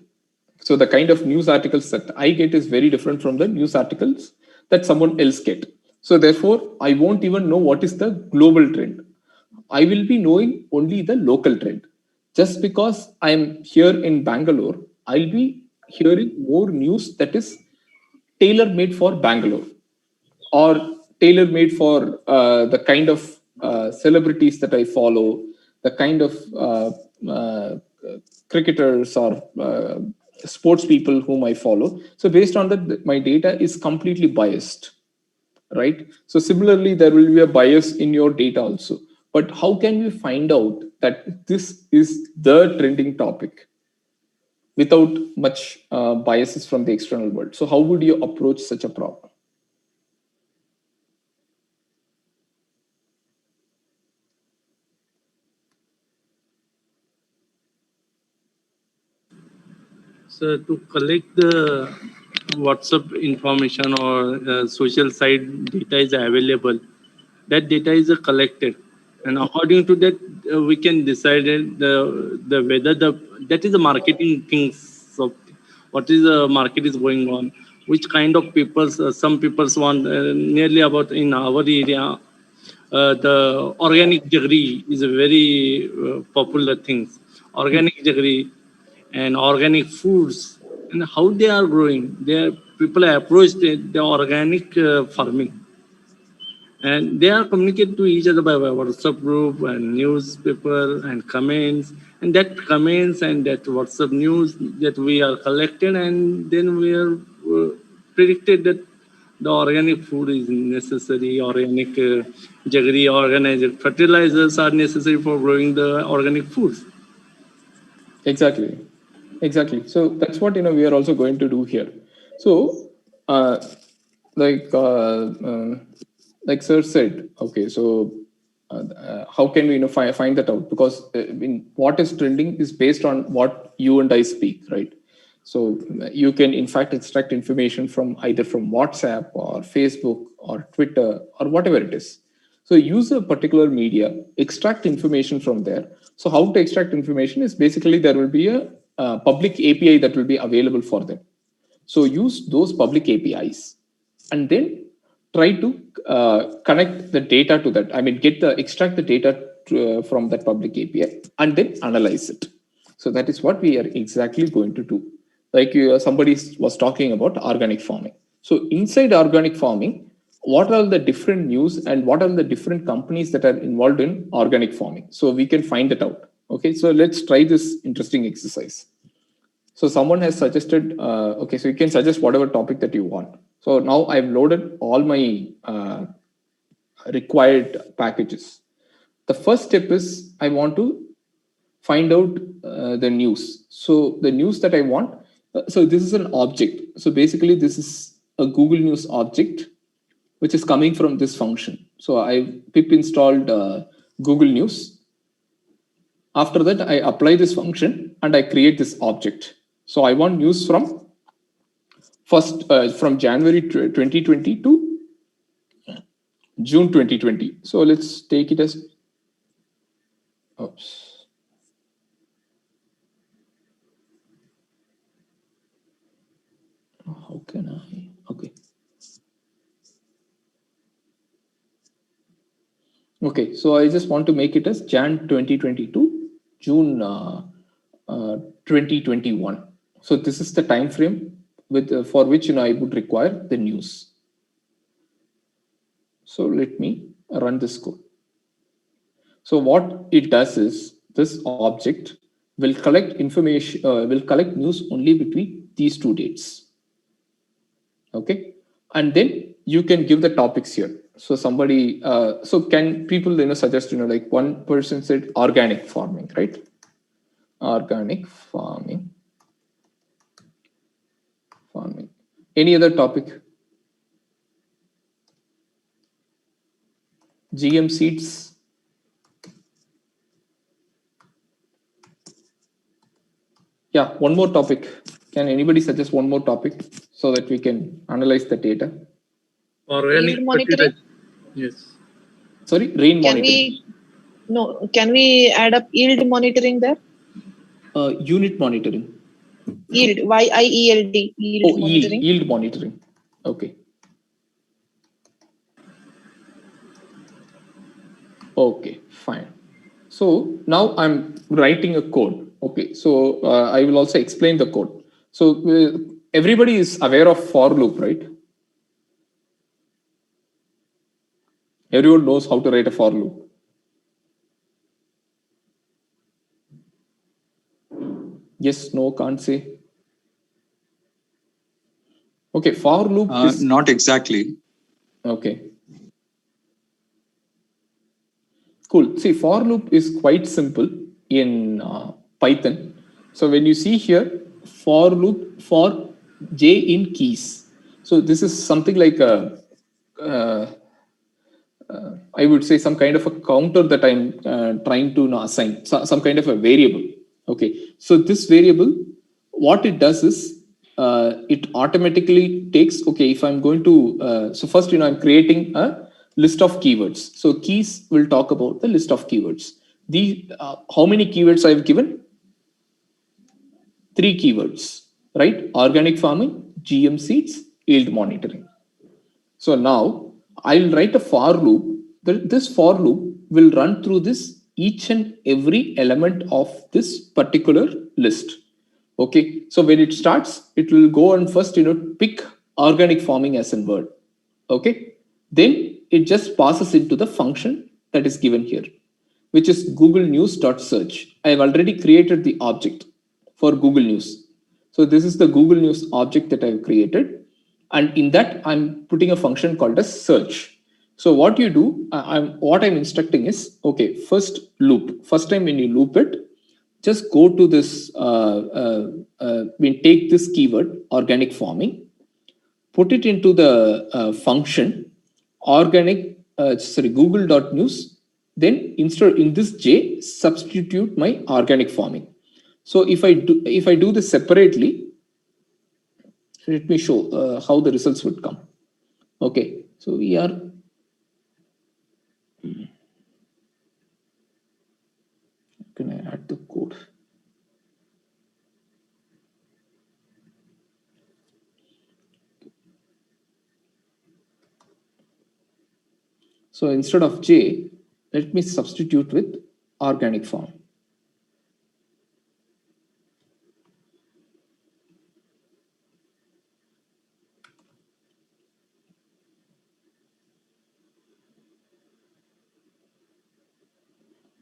[SPEAKER 1] So the kind of news articles that I get is very different from the news articles that someone else get. So therefore, I won't even know what is the global trend. I will be knowing only the local trend. Just because I'm here in Bangalore, I'll be hearing more news that is tailor-made for Bangalore, or tailor-made for the kind of celebrities that I follow, the kind of cricketers or sports people whom I follow. So based on that, my data is completely biased, right? So similarly, there will be a bias in your data also. But how can we find out that this is the trending topic without much biases from the external world? So how would you approach such a problem?
[SPEAKER 2] So to collect the WhatsApp information or social site data is available, that data is collected, and according to that we can decide the whether that is the marketing things of what is the market is going on, which kind of people, some people want nearly about in our area the organic jaggery is a very popular thing, organic jaggery and organic foods, and how they are growing. People approach the organic farming. And they are communicated to each other by WhatsApp group and newspaper and comments. And that comments and that WhatsApp news that we are collected, and then we are predicted that the organic food is necessary, organic jaggery, organic fertilizers are necessary for growing the organic foods.
[SPEAKER 1] Exactly. So that's what we are also going to do here. So, like Sir said, okay. So, how can we find that out? Because what is trending is based on what you and I speak, right? So you can in fact extract information from either from WhatsApp or Facebook or Twitter or whatever it is. So use a particular media, extract information from there. So how to extract information is basically there will be a public API that will be available for them. So use those public APIs and then try to connect the data to that. I mean, extract the data from that public API and then analyze it. So that is what we are exactly going to do. Like somebody was talking about organic farming. So inside organic farming, what are the different news and what are the different companies that are involved in organic farming? So we can find it out. Okay, so let's try this interesting exercise. So someone has suggested, okay, so you can suggest whatever topic that you want. So now I've loaded all my required packages. The first step is I want to find out the news. So the news that I want, so this is an object. So basically this is a Google News object, which is coming from this function. So I pip installed Google News. After that, I apply this function and I create this object. So I want news from from January 2020 to June 2020. So let's take it as, oops. How can I, okay. Okay, so I just want to make it as Jan 2020 to June 2021. So this is the time frame for which I would require the news. So let me run this code. So what it does is this object will collect information, will collect news only between these two dates. Okay, and then you can give the topics here. So somebody, so can people suggest like one person said organic farming, right? Organic farming. Any other topic? GM seeds. Yeah, one more topic. Can anybody suggest one more topic so that we can analyze the data?
[SPEAKER 2] Organic
[SPEAKER 7] monitoring.
[SPEAKER 2] Yes.
[SPEAKER 1] Sorry, rain monitoring.
[SPEAKER 7] Can we add up yield monitoring there?
[SPEAKER 1] Unit monitoring.
[SPEAKER 7] Yield, YIELD. Yield monitoring.
[SPEAKER 1] Yield monitoring. Okay. Okay, fine. So now I'm writing a code. Okay, so I will also explain the code. So everybody is aware of for loop, right? Everyone knows how to write a for loop. Yes, no, can't say. Okay, for loop is
[SPEAKER 8] not exactly.
[SPEAKER 1] Okay. Cool. See, for loop is quite simple in Python. So when you see here, for loop for j in keys. So this is something like a, I would say some kind of a counter that I'm trying to assign, some kind of a variable. Okay. So this variable, what it does is it automatically takes, okay, if I'm going to, so first, I'm creating a list of keywords. So keys will talk about the list of keywords. How many keywords I've given? 3 keywords, right? Organic farming, GM seeds, yield monitoring. So now I'll write a for loop. This for loop will run through this each and every element of this particular list. Okay. So when it starts, it will go and first, pick organic farming as a word. Okay. Then it just passes into the function that is given here, which is Google News.search. I have already created the object for Google News. So this is the Google News object that I've created. And in that, I'm putting a function called as search. So what you do, what I'm instructing is, okay, first loop. First time when you loop it, just go to this, we take this keyword, organic farming, put it into the function, Google.news, then instead in this J, substitute my organic farming. So if I do this separately, let me show how the results would come. Okay, so we are can I add the code? So instead of J, let me substitute with organic farm.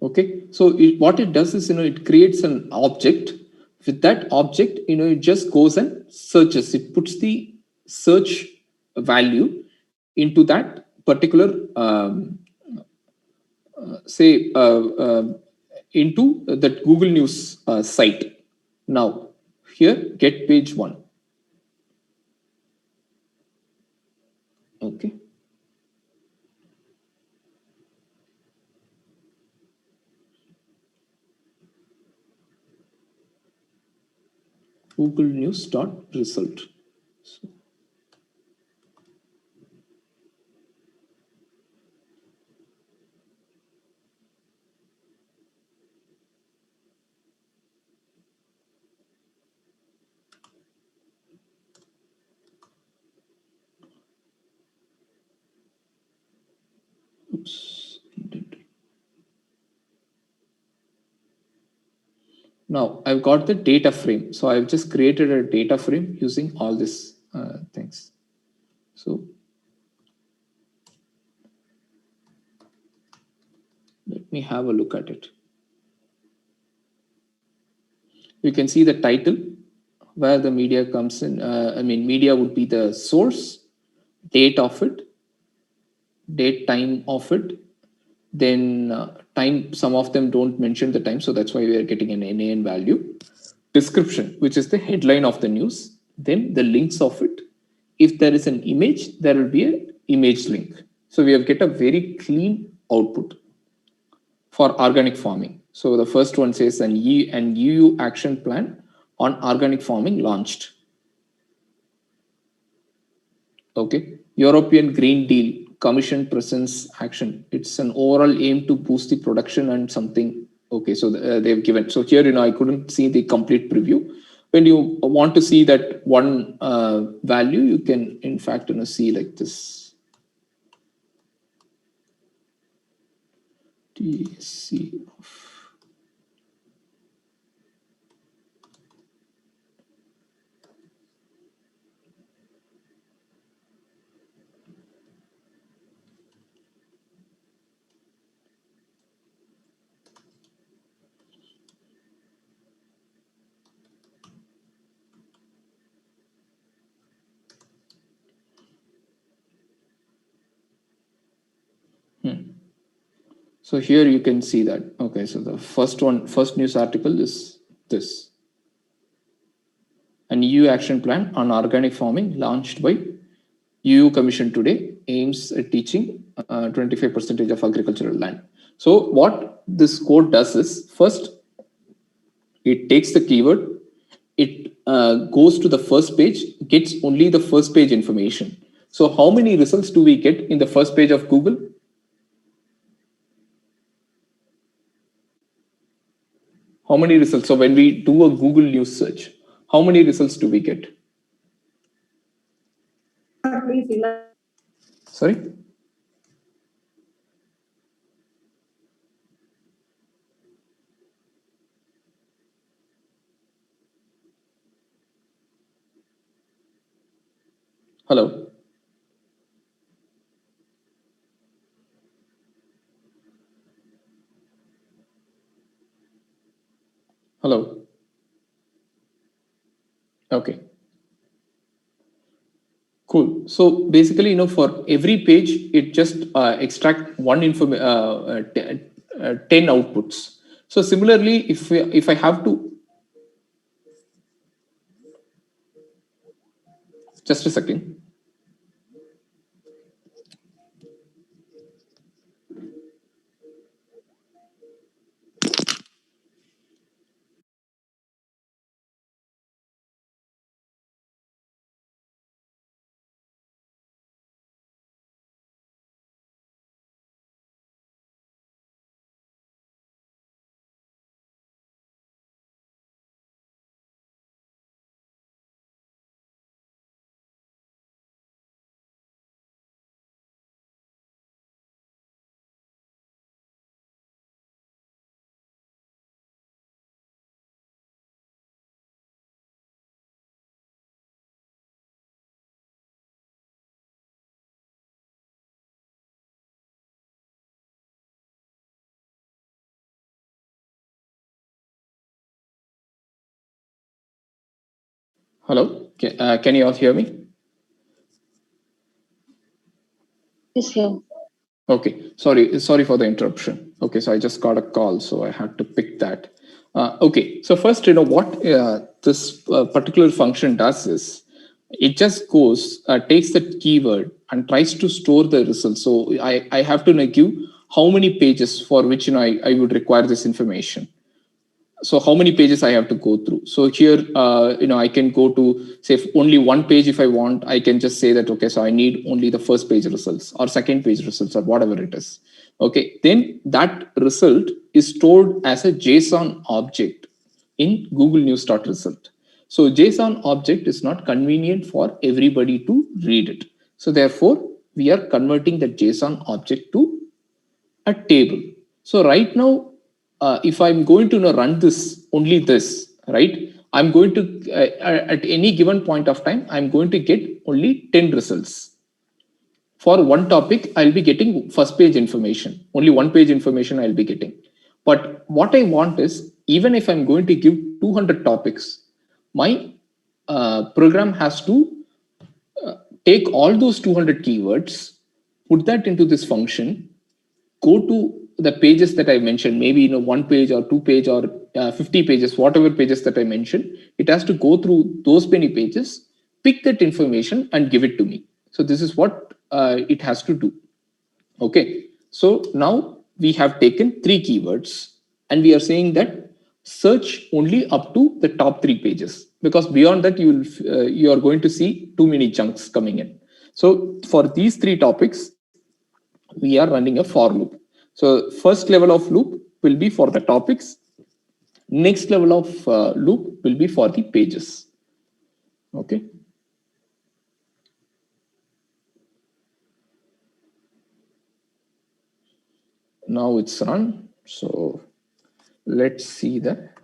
[SPEAKER 1] Okay, so what it does is, it creates an object. With that object, it just goes and searches. It puts the search value into that particular, into that Google News site. Now, here, get page 1. Okay. Google News dot result. So, oops. Now I've got the data frame. So I've just created a data frame using all these things. So let me have a look at it. You can see the title where the media comes in. Media would be the source, date of it, date time of it, then time. Some of them don't mention the time, so that's why we are getting an NaN value. Description, which is the headline of the news, then the links of it. If there is an image, there will be an image link. So we have get a very clean output for organic farming. So the first one says an EU action plan on organic farming launched. Okay, European Green Deal Commission presents action. It's an overall aim to boost the production and something. Okay, so they've given. So here, I couldn't see the complete preview. When you want to see that one value, you can in fact see like this. TC of So here you can see that. Okay, so the first news article is this. An EU action plan on organic farming launched by EU Commission today aims at teaching 25% of agricultural land. So what this code does is, first, it takes the keyword, it goes to the first page, gets only the first page information. So how many results do we get in the first page of Google? How many results? So when we do a Google News search, how many results do we get? Sorry? Hello? Hello. Okay. Cool. So basically, for every page, it just extract one 10 outputs. So similarly, if I have to, just a second. Hello. Can you all hear me?
[SPEAKER 6] Yes, sir.
[SPEAKER 1] Okay, sorry for the interruption. Okay, so I just got a call, so I had to pick that. Okay, so first, what this particular function does is it just goes, takes that keyword and tries to store the result. So I have to give how many pages for which I would require this information. So how many pages I have to go through. So here, I can go to say only one page if I want. I can just say that, okay, so I need only the first page results or second page results or whatever it is. Okay, then that result is stored as a JSON object in Google News result. So JSON object is not convenient for everybody to read it. So therefore, we are converting the JSON object to a table. So right now, if I'm going to run only this, right? I'm going to, at any given point of time, I'm going to get only 10 results. For one topic, I'll be getting first page information, only one page information I'll be getting. But what I want is, even if I'm going to give 200 topics, my program has to take all those 200 keywords, put that into this function, go to the pages that I mentioned, maybe one page or two page or 50 pages, whatever pages that I mentioned, it has to go through those many pages, pick that information and give it to me. So this is what it has to do. Okay, so now we have taken 3 keywords and we are saying that search only up to the top 3 pages, because beyond that you are going to see too many chunks coming in. So for these 3 topics, we are running a for loop. So first level of loop will be for the topics. Next level of loop will be for the pages. Okay. Now it's run. So let's see that.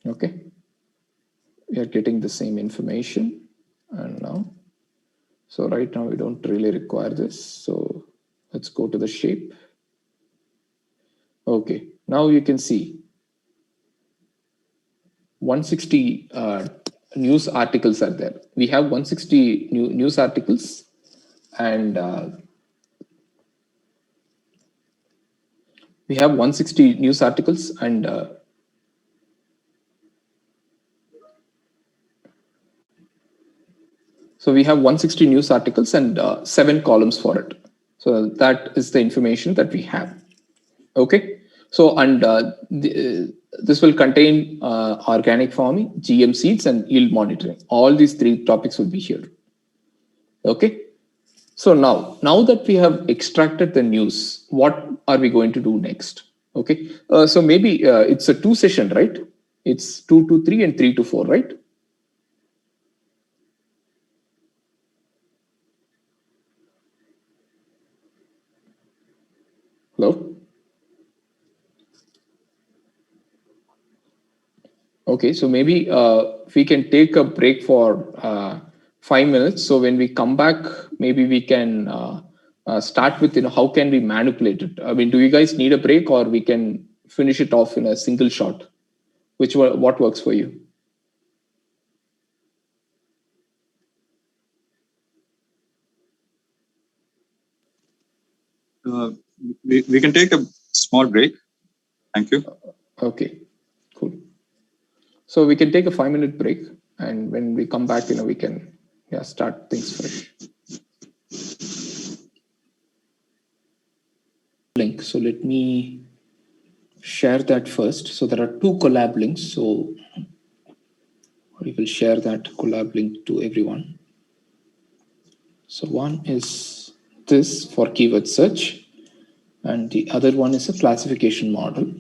[SPEAKER 1] Okay. We are getting the same information. And now, so right now we don't really require this. So let's go to the shape. Okay. Now you can see 160 news articles are there. We have 160 news articles, and we have 160 news articles, and so we have 160 news articles and 7 columns for it. So that is the information that we have. Okay. So, and this will contain organic farming, GM seeds, and yield monitoring. All these 3 topics will be here. Okay. So now that we have extracted the news, what are we going to do next? Okay. So maybe it's a 2 session, right? It's 2 to 3 and 3 to 4, right? Hello? Okay, so maybe we can take a break for 5 minutes. So when we come back, maybe we can start with, how can we manipulate it? I mean, do you guys need a break, or we can finish it off in a single shot? What works for you?
[SPEAKER 8] We can take a small break. Thank you.
[SPEAKER 1] Okay, cool. So we can take a 5-minute break, and when we come back, we can start things fresh. Link. So let me share that first. So there are 2 collab links. So we will share that collab link to everyone. So one is this for keyword search, and the other one is a classification model.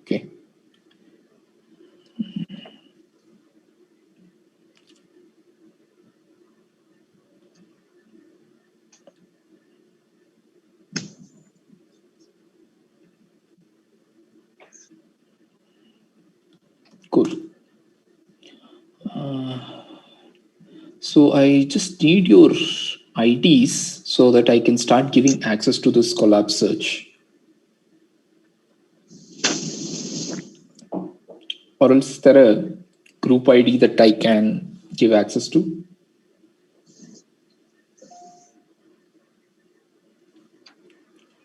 [SPEAKER 1] Okay. Cool. So I just need your IDs so that I can start giving access to this collab search. Or else is there a group ID that I can give access to?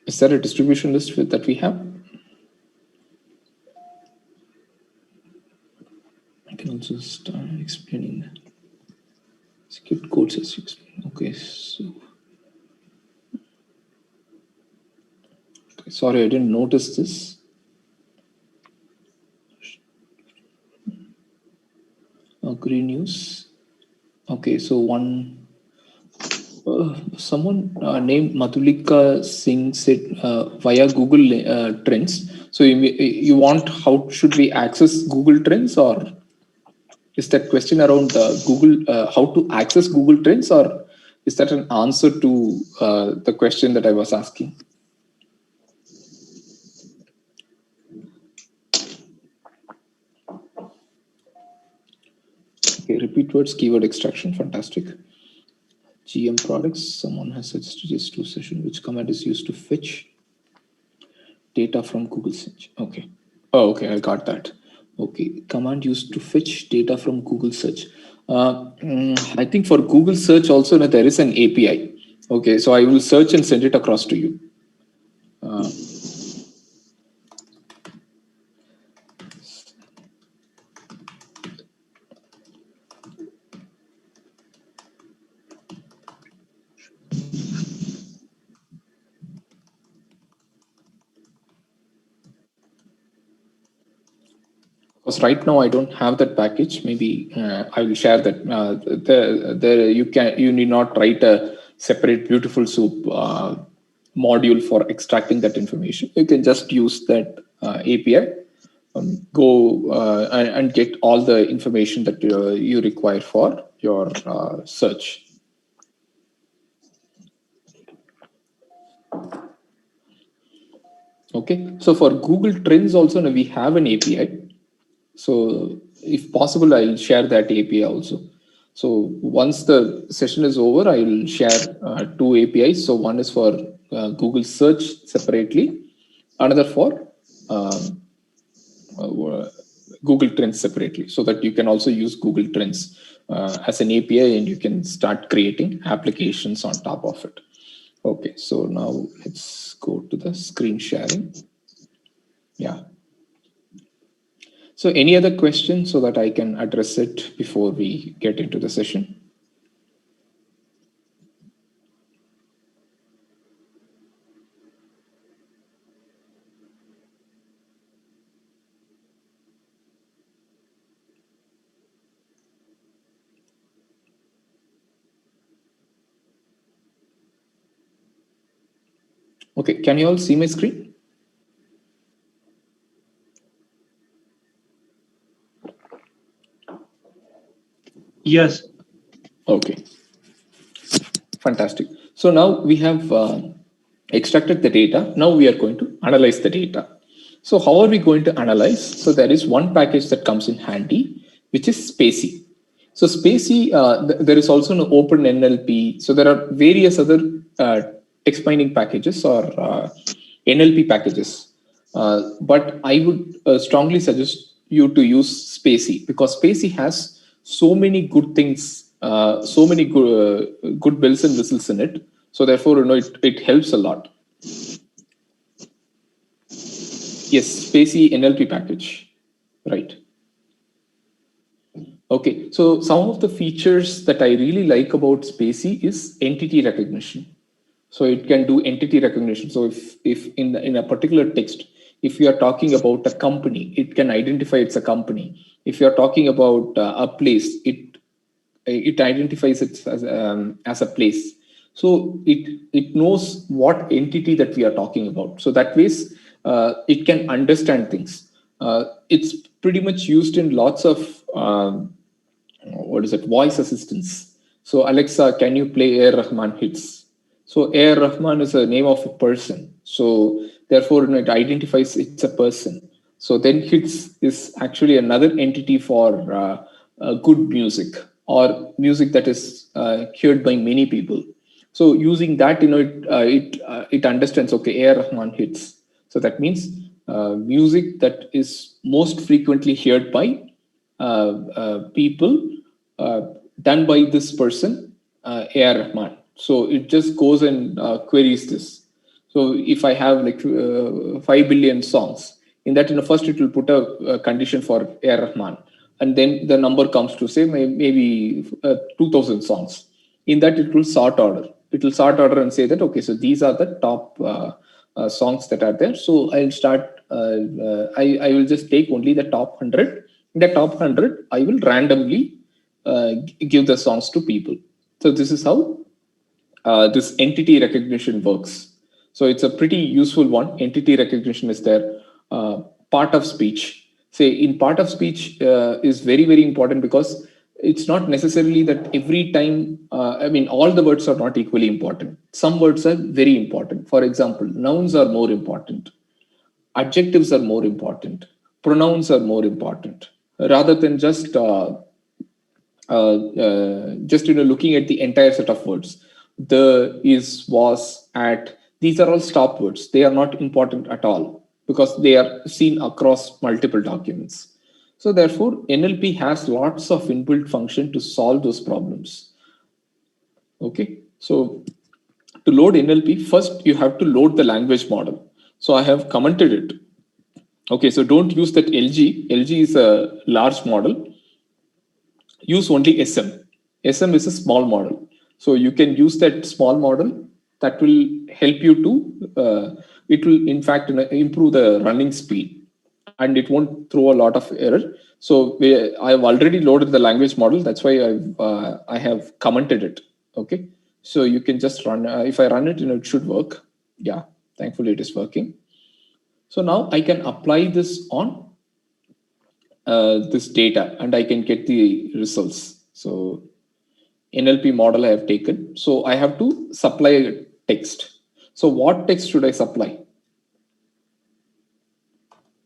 [SPEAKER 1] Is there a distribution list that we have? I can also start explaining that. Execute codes as you explain. Okay, so. Okay, sorry, I didn't notice this. Green news. Okay, so someone named Madhulika Singh said via Google Trends. So you want, how should we access Google Trends, or is that question around Google, how to access Google Trends, or is that an answer to the question that I was asking? Okay, repeat words, keyword extraction, fantastic. GM products, someone has suggested this 2 session, which command is used to fetch data from Google search. Okay. Oh, okay, I got that. Okay, command used to fetch data from Google search. I think for Google search also there is an API. Okay, so I will search and send it across to you. Because right now I don't have that package. Maybe I will share that. You need not write a separate beautiful soup module for extracting that information. You can just use that API, go and get all the information that you require for your search. Okay, so for Google Trends also we have an API. So if possible, I'll share that API also. So once the session is over, I will share 2 APIs. So one is for Google search separately, another for Google Trends separately, so that you can also use Google Trends as an API, and you can start creating applications on top of it. Okay, so now let's go to the screen sharing. Yeah. So any other questions so that I can address it before we get into the session? Okay, can you all see my screen?
[SPEAKER 9] Yes.
[SPEAKER 1] Okay, fantastic. So now we have extracted the data. Now we are going to analyze the data. So how are we going to analyze? So there is one package that comes in handy, which is Spacy. So Spacey, there is also an Open NLP. So there are various other text mining packages or NLP packages. But I would strongly suggest you to use Spacey, because Spacey has so many good things, so many good bells and whistles in it. So therefore, it helps a lot. Yes, Spacey NLP package, right? Okay, so some of the features that I really like about Spacey is entity recognition. So it can do entity recognition. So if in a particular text, if you are talking about a company, it can identify it's a company. If you are talking about a place, it identifies it as a place. So it knows what entity that we are talking about. So that ways it can understand things. It's pretty much used in lots of voice assistants. So Alexa, can you play A. Rahman hits? So A. Rahman is a name of a person. So therefore it identifies it's a person. So then hits is actually another entity for good music or music that is heard by many people. So using that, it understands, okay, A. Rahman hits. So that means music that is most frequently heard by people done by this person, A.R. Rahman. So it just goes and queries this. So if I have like 5 billion songs, in that, first it will put a condition for A.R. Rahman, and then the number comes to say maybe 2,000 songs. In that, it will sort order. It will sort order and say that, okay, so these are the top songs that are there. So I'll start. I will just take only the top 100. In the top 100, I will randomly give the songs to people. So this is how this entity recognition works. So it's a pretty useful one. Entity recognition is there. Part of speech. Say in part of speech is very, very important, because it's not necessarily that every time, all the words are not equally important. Some words are very important. For example, nouns are more important. Adjectives are more important. Pronouns are more important, rather than just looking at the entire set of words. The, is, was, at, these are all stop words. They are not important at all, because they are seen across multiple documents. So therefore, NLP has lots of inbuilt function to solve those problems. Okay, so to load NLP, first you have to load the language model. So I have commented it. Okay, so don't use that LG. LG is a large model. Use only SM. SM is a small model. So you can use that small model. That will help you to, it will in fact improve the running speed, and it won't throw a lot of error. So I have already loaded the language model. That's why I have commented it. Okay, so you can just run. If I run it, it should work. Yeah, thankfully it is working. So now I can apply this on this data, and I can get the results. So NLP model I have taken. So I have to supply text. So what text should I supply?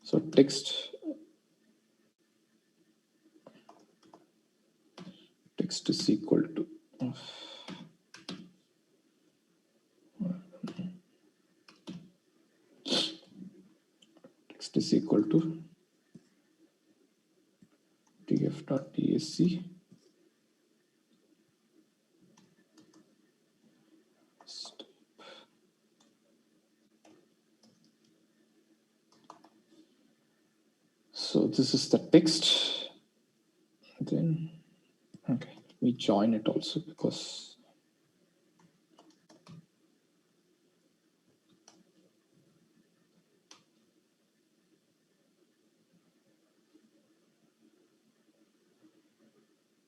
[SPEAKER 1] So text is equal to text is equal to tf.tsc So this is the text. Then, okay, let me join it also, because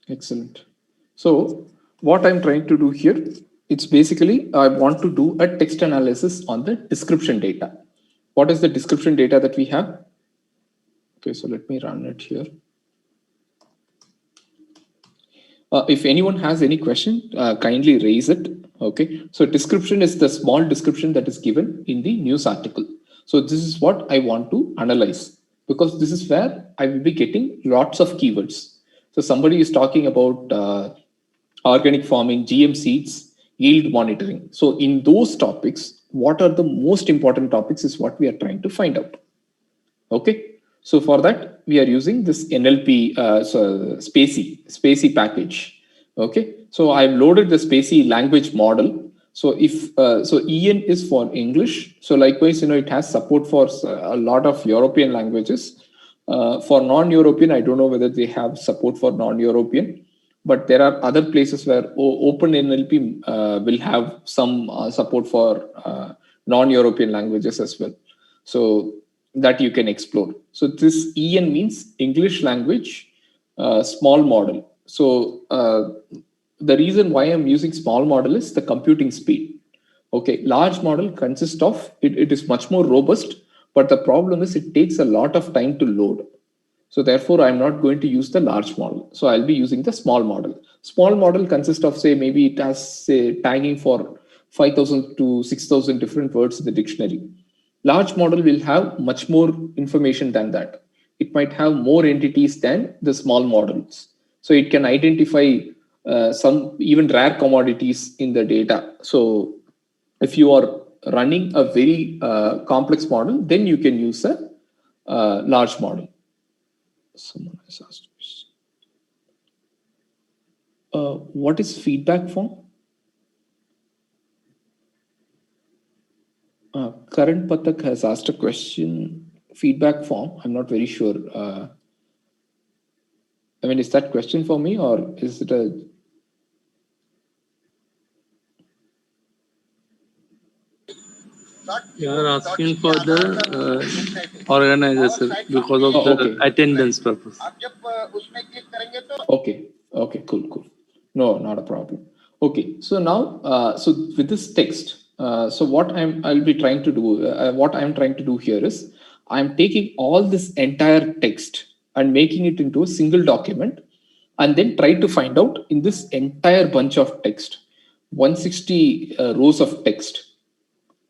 [SPEAKER 1] excellent. So what I'm trying to do here, it's basically, I want to do a text analysis on the description data. What is the description data that we have? Okay, so let me run it here. If anyone has any question, kindly raise it. Okay, so description is the small description that is given in the news article. So this is what I want to analyze, because this is where I will be getting lots of keywords. So somebody is talking about organic farming, GM seeds, yield monitoring. So in those topics, what are the most important topics is what we are trying to find out. Okay. So for that, we are using this NLP Spacy package. Okay. So I've loaded the Spacy language model. So if EN is for English. So likewise, it has support for a lot of European languages. For non-European, I don't know whether they have support for non-European, but there are other places where OpenNLP will have some support for non-European languages as well. So that you can explore. So this EN means English language small model. So the reason why I'm using small model is the computing speed. Okay, large model consists of, it is much more robust, but the problem is it takes a lot of time to load. So therefore, I'm not going to use the large model. So I'll be using the small model. Small model consists of, say, maybe it has, say, tagging for 5,000 to 6,000 different words in the dictionary. Large model will have much more information than that. It might have more entities than the small models. So it can identify some even rare commodities in the data. So if you are running a very complex model, then you can use a large model. Someone has asked this. What is feedback form? Karan Pathak has asked a question. Feedback form. I'm not very sure. I mean, is that question for me or is it a?
[SPEAKER 2] You are asking for the organizer because of the attendance purpose.
[SPEAKER 1] Okay. Okay. Cool. No, not a problem. Okay. So now, so with this text, so what I'll be trying to do, what I'm trying to do here is I'm taking all this entire text and making it into a single document, and then try to find out in this entire bunch of text, 160 rows of text.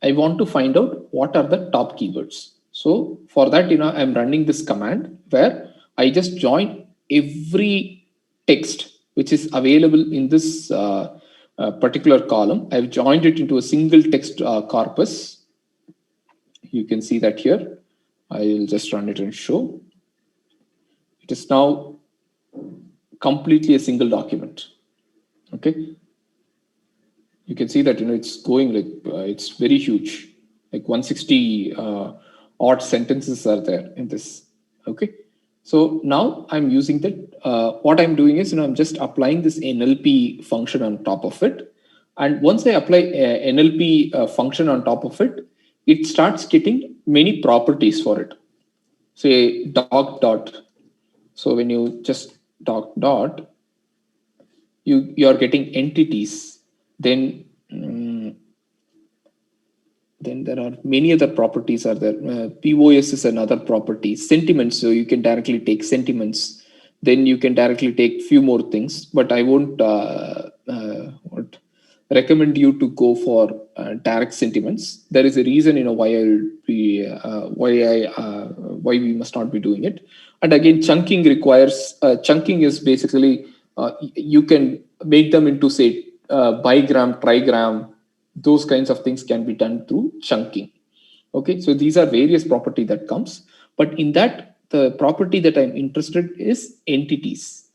[SPEAKER 1] I want to find out what are the top keywords. So for that, I'm running this command where I just join every text which is available in this particular column. I've joined it into a single text corpus. You can see that here. I'll just run it and show. It is now completely a single document. Okay. You can see that it's going like it's very huge, like 160 odd sentences are there in this. Okay, so now I'm using that. What I'm doing is I'm just applying this NLP function on top of it, and once I apply NLP function on top of it, it starts getting many properties for it. Say dot. So when you just dot, you are getting entities. Then there are many other properties are there. POS is another property. Sentiments, so you can directly take sentiments. Then you can directly take few more things. But I won't recommend you to go for direct sentiments. There is a reason, why we must not be doing it. And again, chunking requires chunking is basically you can make them into, say, bigram, trigram, those kinds of things can be done through chunking. Okay, so these are various property that comes, but in that the property that I'm interested is entities.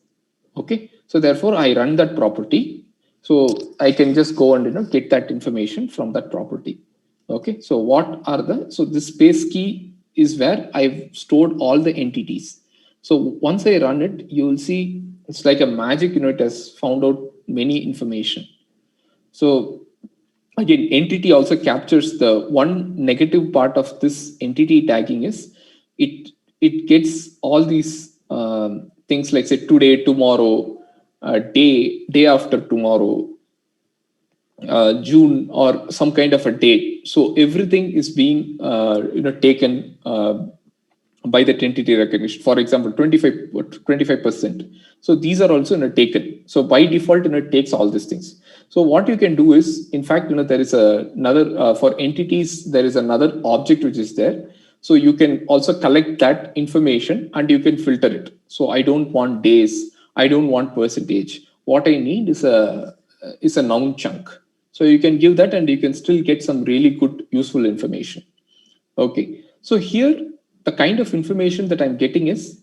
[SPEAKER 1] Okay, so therefore I run that property, so I can just go and get that information from that property. Okay, so what are so the space key is where I've stored all the entities. So once I run it, you will see it's like a magic, it has found out many information. So again, entity also captures the one negative part of this entity tagging is it gets all these things like, say, today, tomorrow, day after tomorrow, June, or some kind of a date. So everything is being taken by the entity recognition. For example, 25%. So these are also taken. So by default, it takes all these things. So what you can do is, in fact, there is another for entities. There is another object which is there. So you can also collect that information and you can filter it. So I don't want days. I don't want percentage. What I need is a noun chunk. So you can give that and you can still get some really good useful information. Okay, so here the kind of information that I'm getting is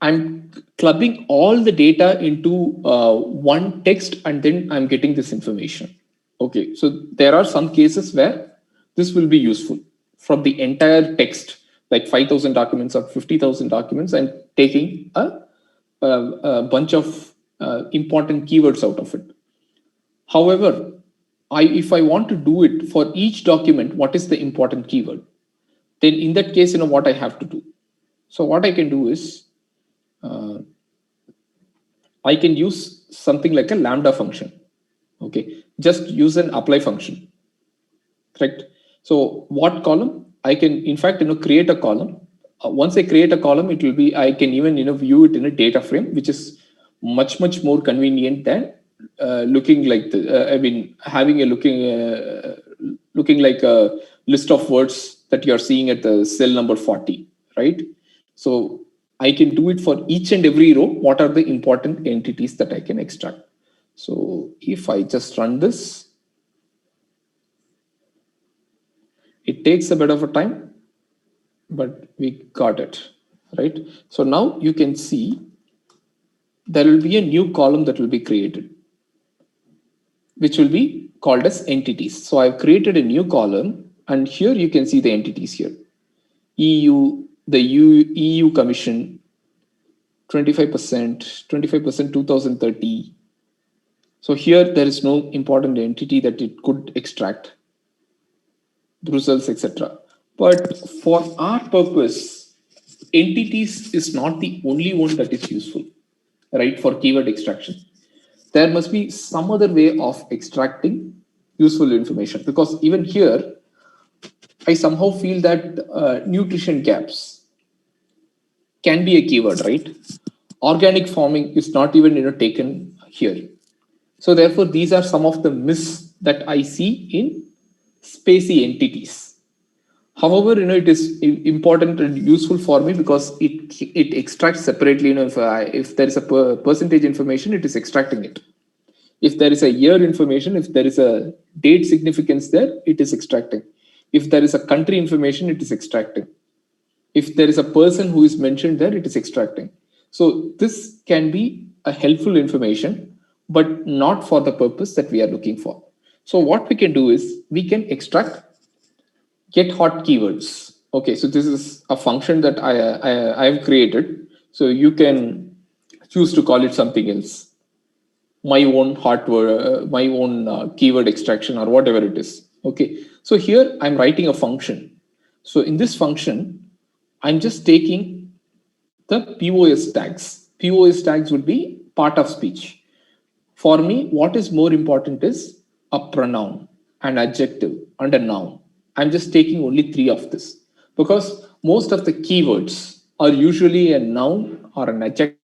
[SPEAKER 1] I'm clubbing all the data into one text and then I'm getting this information. Okay, so there are some cases where this will be useful from the entire text, like 5,000 documents or 50,000 documents, and taking a bunch of important keywords out of it. However, if I want to do it for each document, what is the important keyword? Then in that case, what I have to do. So what I can do is I can use something like a lambda function. Okay, just use an apply function. Correct. So what column? I can in fact create a column. Once I create a column, it will be I can even view it in a data frame, which is much more convenient than looking like having a looking like a list of words that you're seeing at the cell number 40, right? So I can do it for each and every row. What are the important entities that I can extract? So if I just run this, it takes a bit of a time, but we got it, right? So now you can see there will be a new column that will be created, which will be called as entities. So I've created a new column, and here you can see the entities here. EU, the EU Commission, 25%, 2030. So here there is no important entity that it could extract, Brussels, etc. But for our purpose, entities is not the only one that is useful, right, for keyword extraction. There must be some other way of extracting useful information, because even here, I somehow feel that nutrition gaps can be a keyword, right? Organic farming is not even taken here. So therefore, these are some of the myths that I see in spacey entities. However, it is important and useful for me because it extracts separately. If there is a percentage information, it is extracting it. If there is a year information, if there is a date significance there, it is extracting. If there is a country information, it is extracting. If there is a person who is mentioned there, it is extracting. So this can be a helpful information, but not for the purpose that we are looking for. So what we can do is we can extract get hot keywords. Okay, so this is a function that I've created. So you can choose to call it something else. My own hot word, my own keyword extraction or whatever it is. Okay, so here I'm writing a function. So in this function, I'm just taking the POS tags. POS tags would be part of speech. For me, what is more important is a pronoun, an adjective, and a noun. I'm just taking only 3 of this because most of the keywords are usually a noun or an adjective.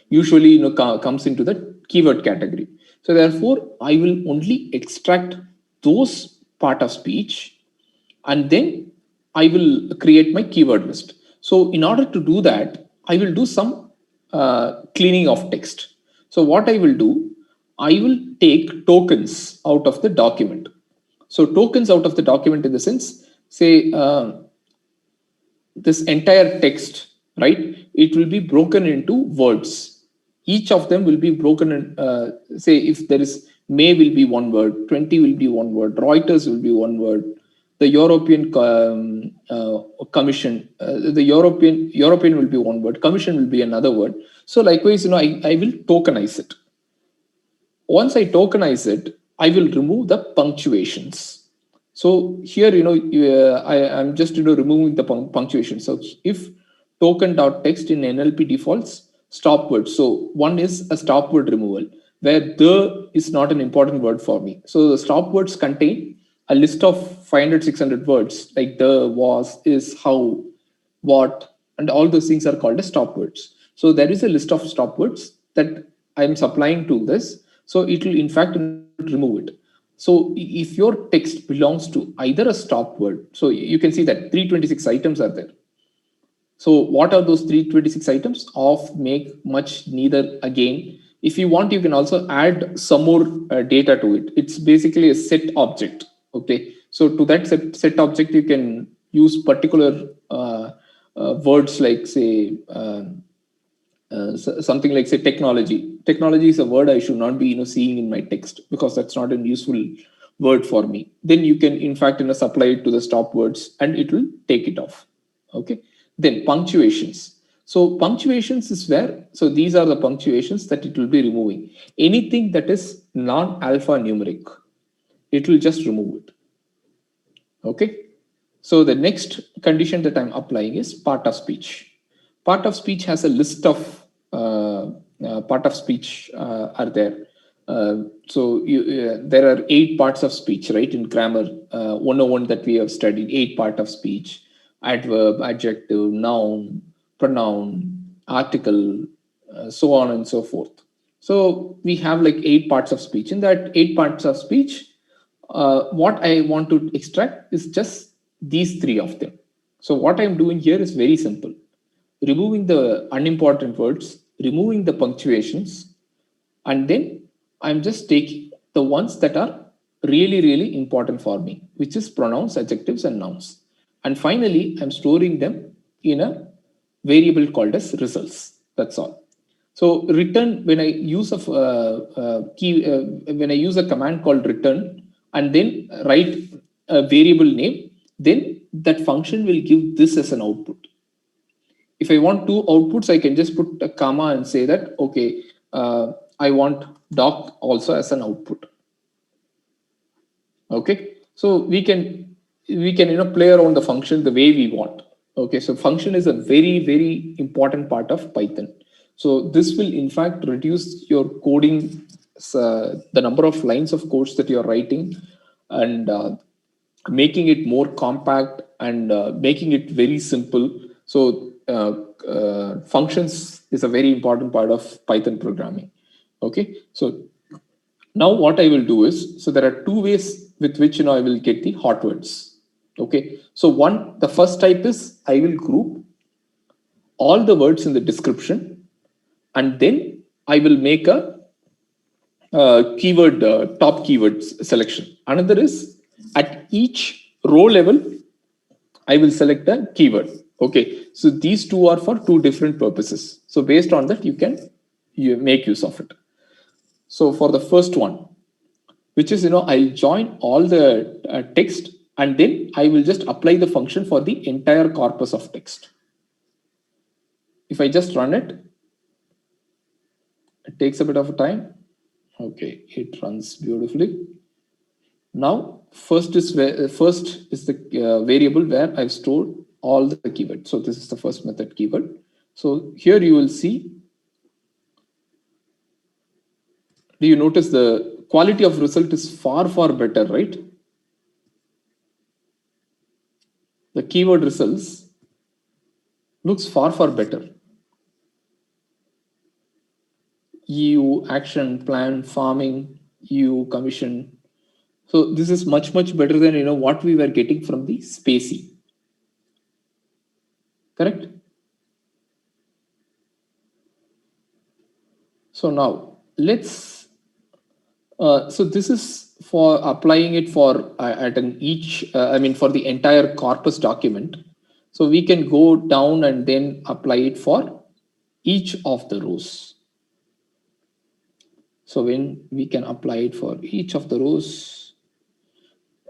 [SPEAKER 1] Usually comes into the keyword category. So therefore, I will only extract those part of speech and then I will create my keyword list. So in order to do that, I will do some cleaning of text. So what I will do, I will take tokens out of the document. So tokens out of the document in the sense, say this entire text, right? It will be broken into words. Each of them will be broken in, say if there is May will be one word, 20 will be one word, Reuters will be one word, the European Commission, the European will be one word, Commission will be another word. So likewise, I will tokenize it. Once I tokenize it, I will remove the punctuations. So here, I'm just removing the punctuation. So if token.text in NLP defaults stop word. So one is a stop word removal where the is not an important word for me. So the stop words contain a list of 500, 600 words like the, was, is, how, what, and all those things are called as stop words. So there is a list of stop words that I'm supplying to this. So it will in fact remove it. So if your text belongs to either a stop word, so you can see that 326 items are there. So what are those 326 items? Of, make, much, neither, again. If you want, you can also add some more data to it. It's basically a set object. Okay. So to that set object, you can use particular words like, say, something like, say, technology. Technology is a word I should not be seeing in my text, because that's not a useful word for me. Then you can in fact supply it to the stop words and it will take it off. Okay. Then punctuations. So punctuations is where, so these are the punctuations that it will be removing. Anything that is non-alphanumeric, it will just remove it. Okay. So the next condition that I'm applying is part of speech. Part of speech has a list of part of speech are there. There are 8 parts of speech, right? In grammar 101 that we have studied, 8 part of speech: adverb, adjective, noun, pronoun, article, so on and so forth. So we have like 8 parts of speech. In that 8 parts of speech, what I want to extract is just these 3 of them. So what I'm doing here is very simple: removing the unimportant words, removing the punctuations, and then I'm just taking the ones that are really, really important for me, which is pronouns, adjectives, and nouns. And finally, I'm storing them in a variable called as results. That's all. So return, when I use when I use a command called return and then write a variable name, then that function will give this as an output. If I want 2 outputs, I can just put a comma and say that, okay, I want doc also as an output. Okay, so we can play around the function the way we want. Okay, so function is a very, very important part of Python. So this will in fact reduce your coding, the number of lines of codes that you're writing, and making it more compact and making it very simple. So functions is a very important part of Python programming. Okay, so now what I will do is, so there are 2 ways with which I will get the hot words. Okay, so the first type is I will group all the words in the description, and then I will make a keyword top keywords selection. Another is at each row level I will select a keyword. Okay, so these 2 are for 2 different purposes. So based on that, you make use of it. So for the first one, which is I'll join all the text, and then I will just apply the function for the entire corpus of text. If I just run it, it takes a bit of time. Okay, it runs beautifully. Now first is the variable where I've stored all the keywords. So this is the first method, keyword. So here you will see, do you notice the quality of result is far, far better, right? The keyword results looks far, far better. EU, action, plan, farming, EU, commission. So this is much, much better than what we were getting from the Spacie. Correct? So now let's, so this is for applying it for for the entire corpus document. So we can go down and then apply it for each of the rows. So when we can apply it for each of the rows.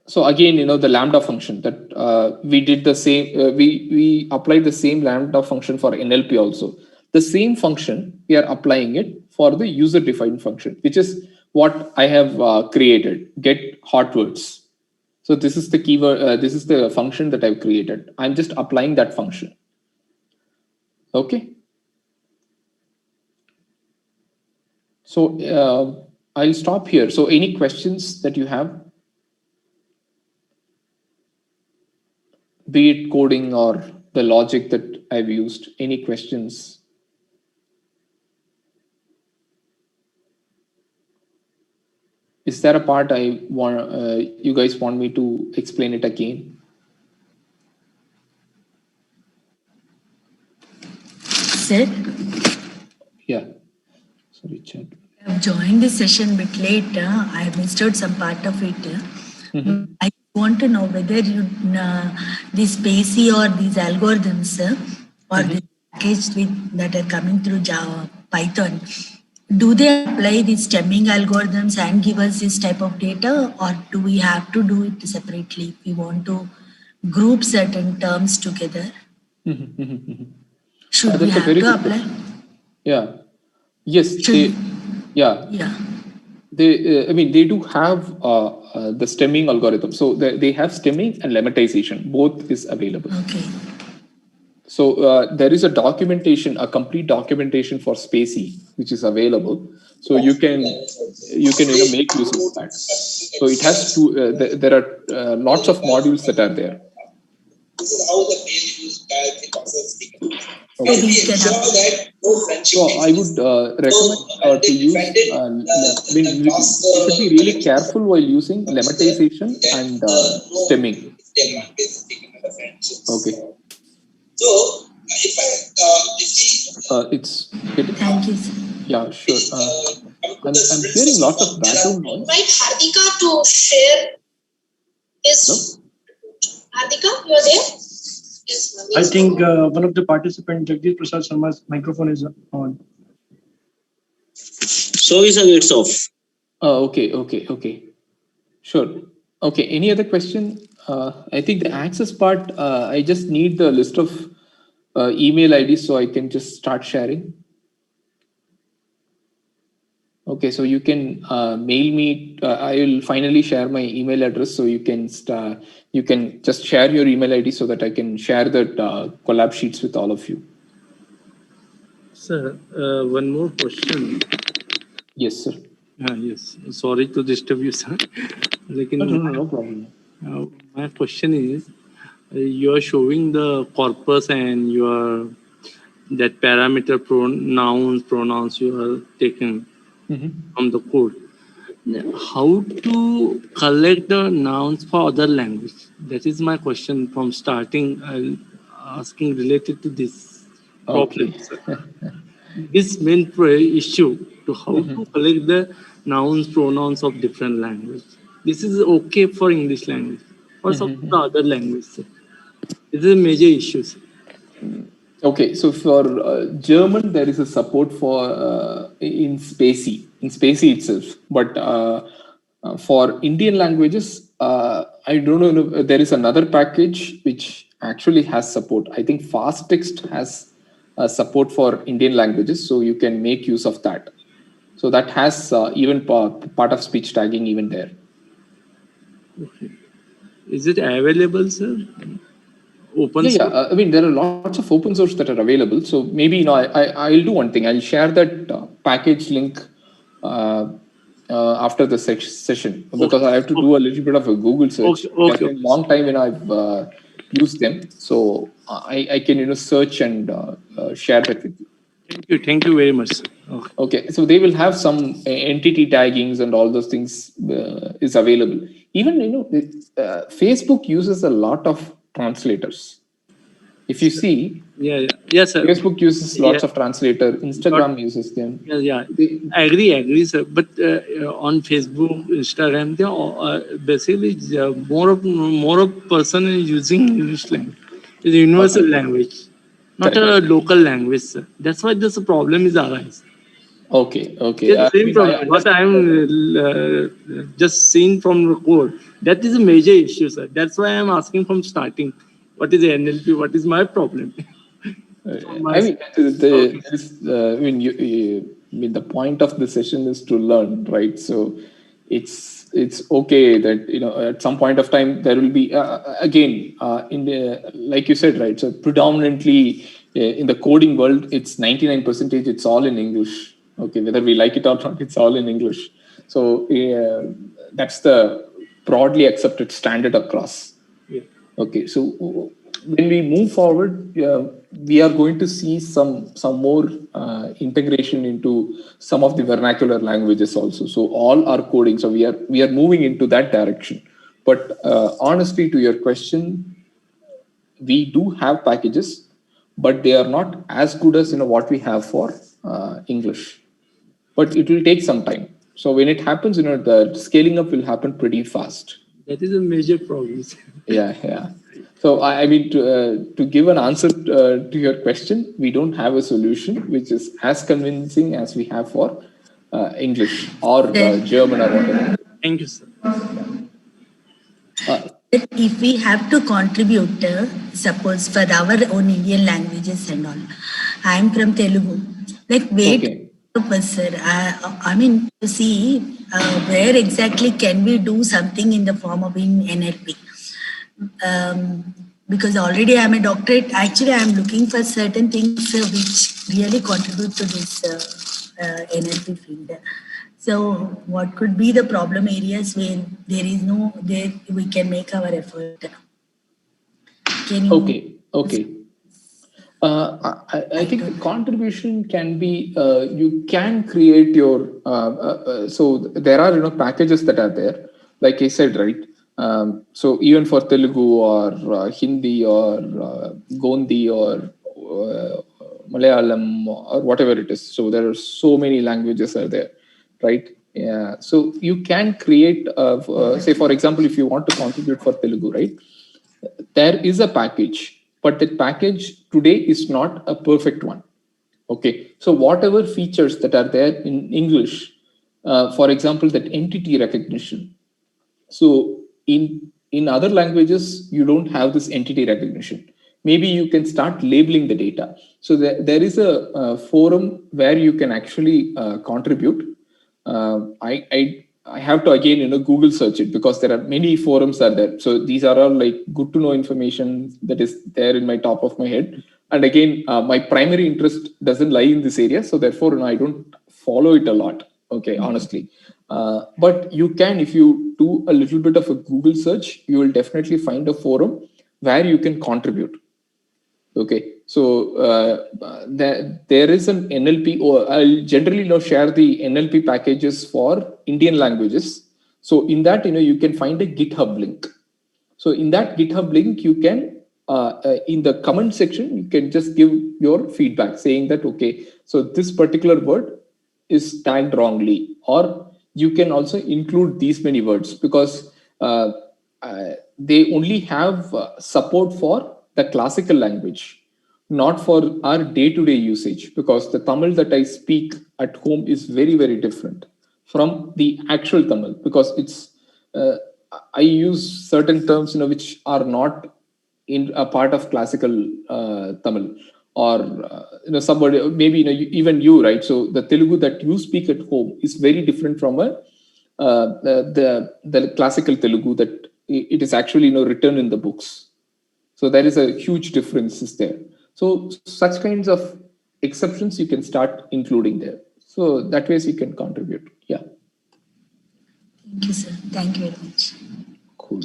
[SPEAKER 1] So again, the lambda function that we did the same, we applied the same lambda function for NLP also. The same function, we are applying it for the user defined function, which is what I have created, get hot words. So this is the keyword, this is the function that I've created. I'm just applying that function. Okay. So I'll stop here. So any questions that you have? Be it coding or the logic that I've used, any questions? Is there a part you guys want me to explain it again?
[SPEAKER 10] sir.
[SPEAKER 1] Yeah. Sorry, chat.
[SPEAKER 10] I've joined this session a bit late. I missed out some part of it. I want to know whether these Spacey or these algorithms or the package that are coming through Java, Python, do they apply these stemming algorithms and give us this type of data, or do we have to do it separately if we want to group certain terms together? Should we
[SPEAKER 1] That's a
[SPEAKER 10] have
[SPEAKER 1] very
[SPEAKER 10] to
[SPEAKER 1] good
[SPEAKER 10] apply?
[SPEAKER 1] question. Yeah. Yes.
[SPEAKER 10] Should,
[SPEAKER 1] Yeah. They, I mean, they do have the stemming algorithm. So they have stemming and lemmatization. Both is available.
[SPEAKER 10] Okay.
[SPEAKER 1] So there is a documentation, a complete documentation for Spacey, which is available. So you can make use of that. So it has to. There are lots of modules that are there.
[SPEAKER 11] This is how the page use directly process.
[SPEAKER 1] So I would recommend to use. You should be really careful while using lemmatization and stemming. Okay.
[SPEAKER 11] So if
[SPEAKER 1] it's.
[SPEAKER 10] Thank you, sir.
[SPEAKER 1] Yeah, sure. I'm hearing lots of background noise.
[SPEAKER 11] invite Hardika to share his. Hardika, you are there? Yes,
[SPEAKER 9] I think one of the participants, Jagdish Prasad Sharma's microphone is on.
[SPEAKER 11] So it's off.
[SPEAKER 1] Okay. Sure. Okay. Any other question? I think the access part, I just need the list of email IDs so I can just start sharing. Okay, so you can mail me. I will finally share my email address, so you can just share your email ID so that I can share that collab sheets with all of you.
[SPEAKER 2] Sir, one more question.
[SPEAKER 1] Yes, sir.
[SPEAKER 2] Yes. Sorry to disturb you, sir.
[SPEAKER 1] No problem.
[SPEAKER 2] My question is, you are showing the corpus and that parameter pronouns you are taking from the code. How to collect the nouns for other language? That is my question from starting. Asking related to this problem. This main issue to how to collect the nouns, pronouns of different language. This is okay for English language. Or some of the other languages. This is a major issue.
[SPEAKER 1] Okay, so for German, there is a support for in Spacey itself. But for Indian languages, I don't know. There is another package which actually has support. I think FastText has support for Indian languages, so you can make use of that. So that has even part of speech tagging even there.
[SPEAKER 2] Okay. Is it available, sir? Open source?
[SPEAKER 1] I mean, there are lots of open source that are available. So maybe I'll do one thing. I'll share that package link after the session because I have to do a little bit of a Google search. It's been a long time when I've used them, so I can search and share that with you.
[SPEAKER 2] Thank you very much, sir.
[SPEAKER 1] Okay, so they will have some entity taggings and all those things is available. Even Facebook uses a lot of translators. If you see,
[SPEAKER 2] yes, sir.
[SPEAKER 1] Facebook uses lots of translator. Instagram uses them.
[SPEAKER 2] Yeah, I agree, sir. But on Facebook, Instagram, they are basically more of person is using English language. It's a universal language, not a local language, sir. That's why this problem is arise.
[SPEAKER 1] Okay.
[SPEAKER 2] The same problem. What I'm just seeing from the code, that is a major issue, sir. That's why I'm asking from starting. What is the NLP? What is my problem?
[SPEAKER 1] The the point of the session is to learn, right? So it's okay that at some point of time there will be again in the like you said, right? So predominantly in the coding world, it's 99%. It's all in English. Okay, whether we like it or not, it's all in English. So that's the broadly accepted standard across.
[SPEAKER 2] Yeah.
[SPEAKER 1] Okay, so when we move forward, we are going to see some more integration into some of the vernacular languages also. So all our coding. So we are moving into that direction. But honestly, to your question, we do have packages, but they are not as good as what we have for English. But it will take some time. So when it happens, the scaling up will happen pretty fast.
[SPEAKER 2] That is a major problem.
[SPEAKER 1] Yeah. So I mean, to give an answer to your question, we don't have a solution which is as convincing as we have for English or German or whatever.
[SPEAKER 2] Thank you, sir.
[SPEAKER 10] If we have to contribute, suppose for our own Indian languages and all, I am from Telugu. Sir, I mean, to see where exactly can we do something in the form of NLP. Because already I'm a doctorate. Actually, I'm looking for certain things which really contribute to this NLP field. So what could be the problem areas where we can make our effort? Can you?
[SPEAKER 1] Okay. I think the contribution can be, you can create your, so there are, packages that are there, like I said, right? So even for Telugu or Hindi or Gondi or Malayalam or whatever it is. So there are so many languages are there, right? Yeah. So you can create, say, for example, if you want to contribute for Telugu, right? There is a package. But that package today is not a perfect one. Okay, so whatever features that are there in English, for example, that entity recognition. So in other languages, you don't have this entity recognition. Maybe you can start labeling the data. So there is a forum where you can actually contribute. I have to again Google search it because there are many forums are there. So these are all like good to know information that is there in my top of my head. And again, my primary interest doesn't lie in this area, so therefore I don't follow it a lot. Okay, honestly, but you can, if you do a little bit of a Google search, you will definitely find a forum where you can contribute. Okay, so there is an NLP, or I'll generally share the NLP packages for Indian languages. So in that, you can find a GitHub link. So in that GitHub link, you can, in the comment section, you can just give your feedback saying that, okay, so this particular word is tagged wrongly, or you can also include these many words because they only have support for the classical language, not for our day-to-day usage, because the Tamil that I speak at home is very, very different from the actual Tamil, because it's, I use certain terms, which are not in a part of classical Tamil, or somebody, maybe even you, right? So the Telugu that you speak at home is very different from the classical Telugu that it is actually written in the books. So there is a huge difference there. So such kinds of exceptions you can start including there. So that way you can contribute. Yeah.
[SPEAKER 10] Thank you, sir. Thank you very much.
[SPEAKER 1] Cool.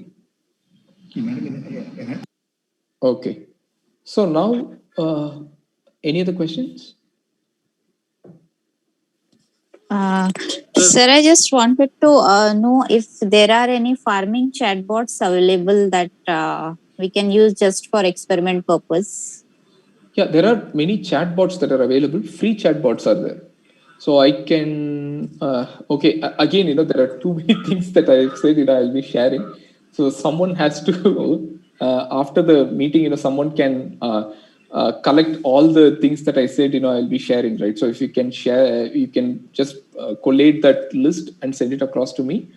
[SPEAKER 1] Okay. So now, any other questions?
[SPEAKER 12] Sir, I just wanted to know if there are any farming chatbots available that we can use just for experiment purpose.
[SPEAKER 1] Yeah, there are many chatbots that are available. Free chatbots are there. So I can, okay, again, there are too many things that I've said, I'll be sharing. So someone has to, after the meeting, someone can collect all the things that I said, I'll be sharing, right? So if you can share, you can just collate that list and send it across to me.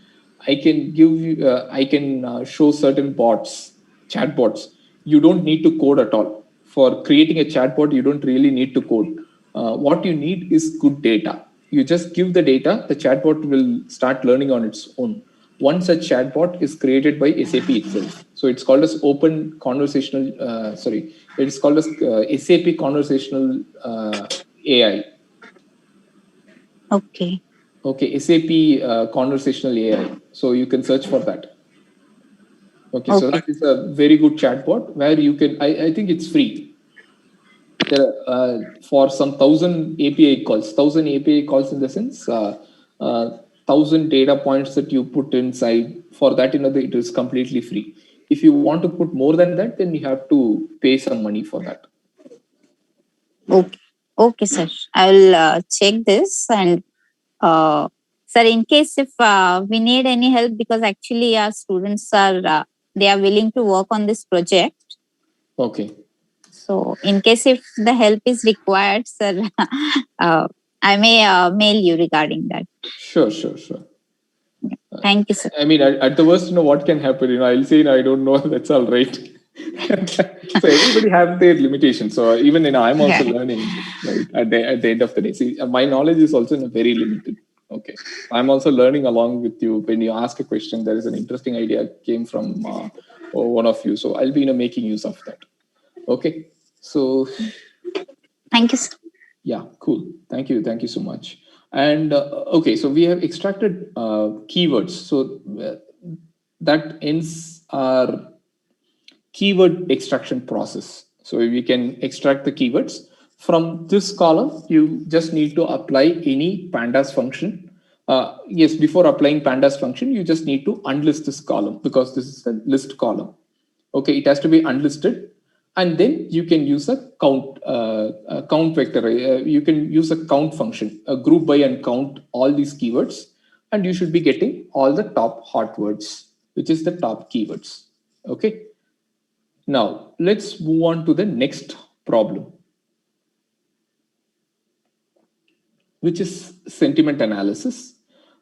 [SPEAKER 1] I can give you, I can show certain bots, chatbots. You don't need to code at all. For creating a chatbot, you don't really need to code. What you need is good data. You just give the data, the chatbot will start learning on its own. One such chatbot is created by SAP itself. So it's called as Open Conversational, it's called as SAP Conversational AI.
[SPEAKER 12] Okay.
[SPEAKER 1] Okay, SAP Conversational AI. So you can search for that. Okay, so that is a very good chatbot where you can, I think it's free. There are, for some 1,000 API calls, 1,000 API calls in the sense, 1,000 data points that you put inside. For that, it is completely free. If you want to put more than that, then you have to pay some money for that.
[SPEAKER 12] Okay. Okay, sir. I will check this and sir, in case if we need any help, because actually our students are they are willing to work on this project.
[SPEAKER 1] Okay.
[SPEAKER 12] So in case if the help is required, sir, I may mail you regarding that.
[SPEAKER 1] Sure.
[SPEAKER 12] Thank you, sir.
[SPEAKER 1] I mean, at the worst, what can happen? I'll say, I don't know. That's all right. So everybody have their limitations. So even I'm also learning. Right at the end of the day, see, my knowledge is also very limited. Okay, I'm also learning along with you. When you ask a question, there is an interesting idea came from one of you. So I'll be making use of that. Okay. So
[SPEAKER 12] thank you, sir.
[SPEAKER 1] Yeah, cool. Thank you so much. And okay, so we have extracted keywords. So that ends our keyword extraction process. So we can extract the keywords from this column. You just need to apply any pandas function. Yes, before applying pandas function, you just need to unlist this column because this is a list column. Okay, it has to be unlisted, and then you can use a count vector. You can use a count function, a group by and count all these keywords, and you should be getting all the top hot words, which is the top keywords. Okay. Now let's move on to the next problem, which is sentiment analysis.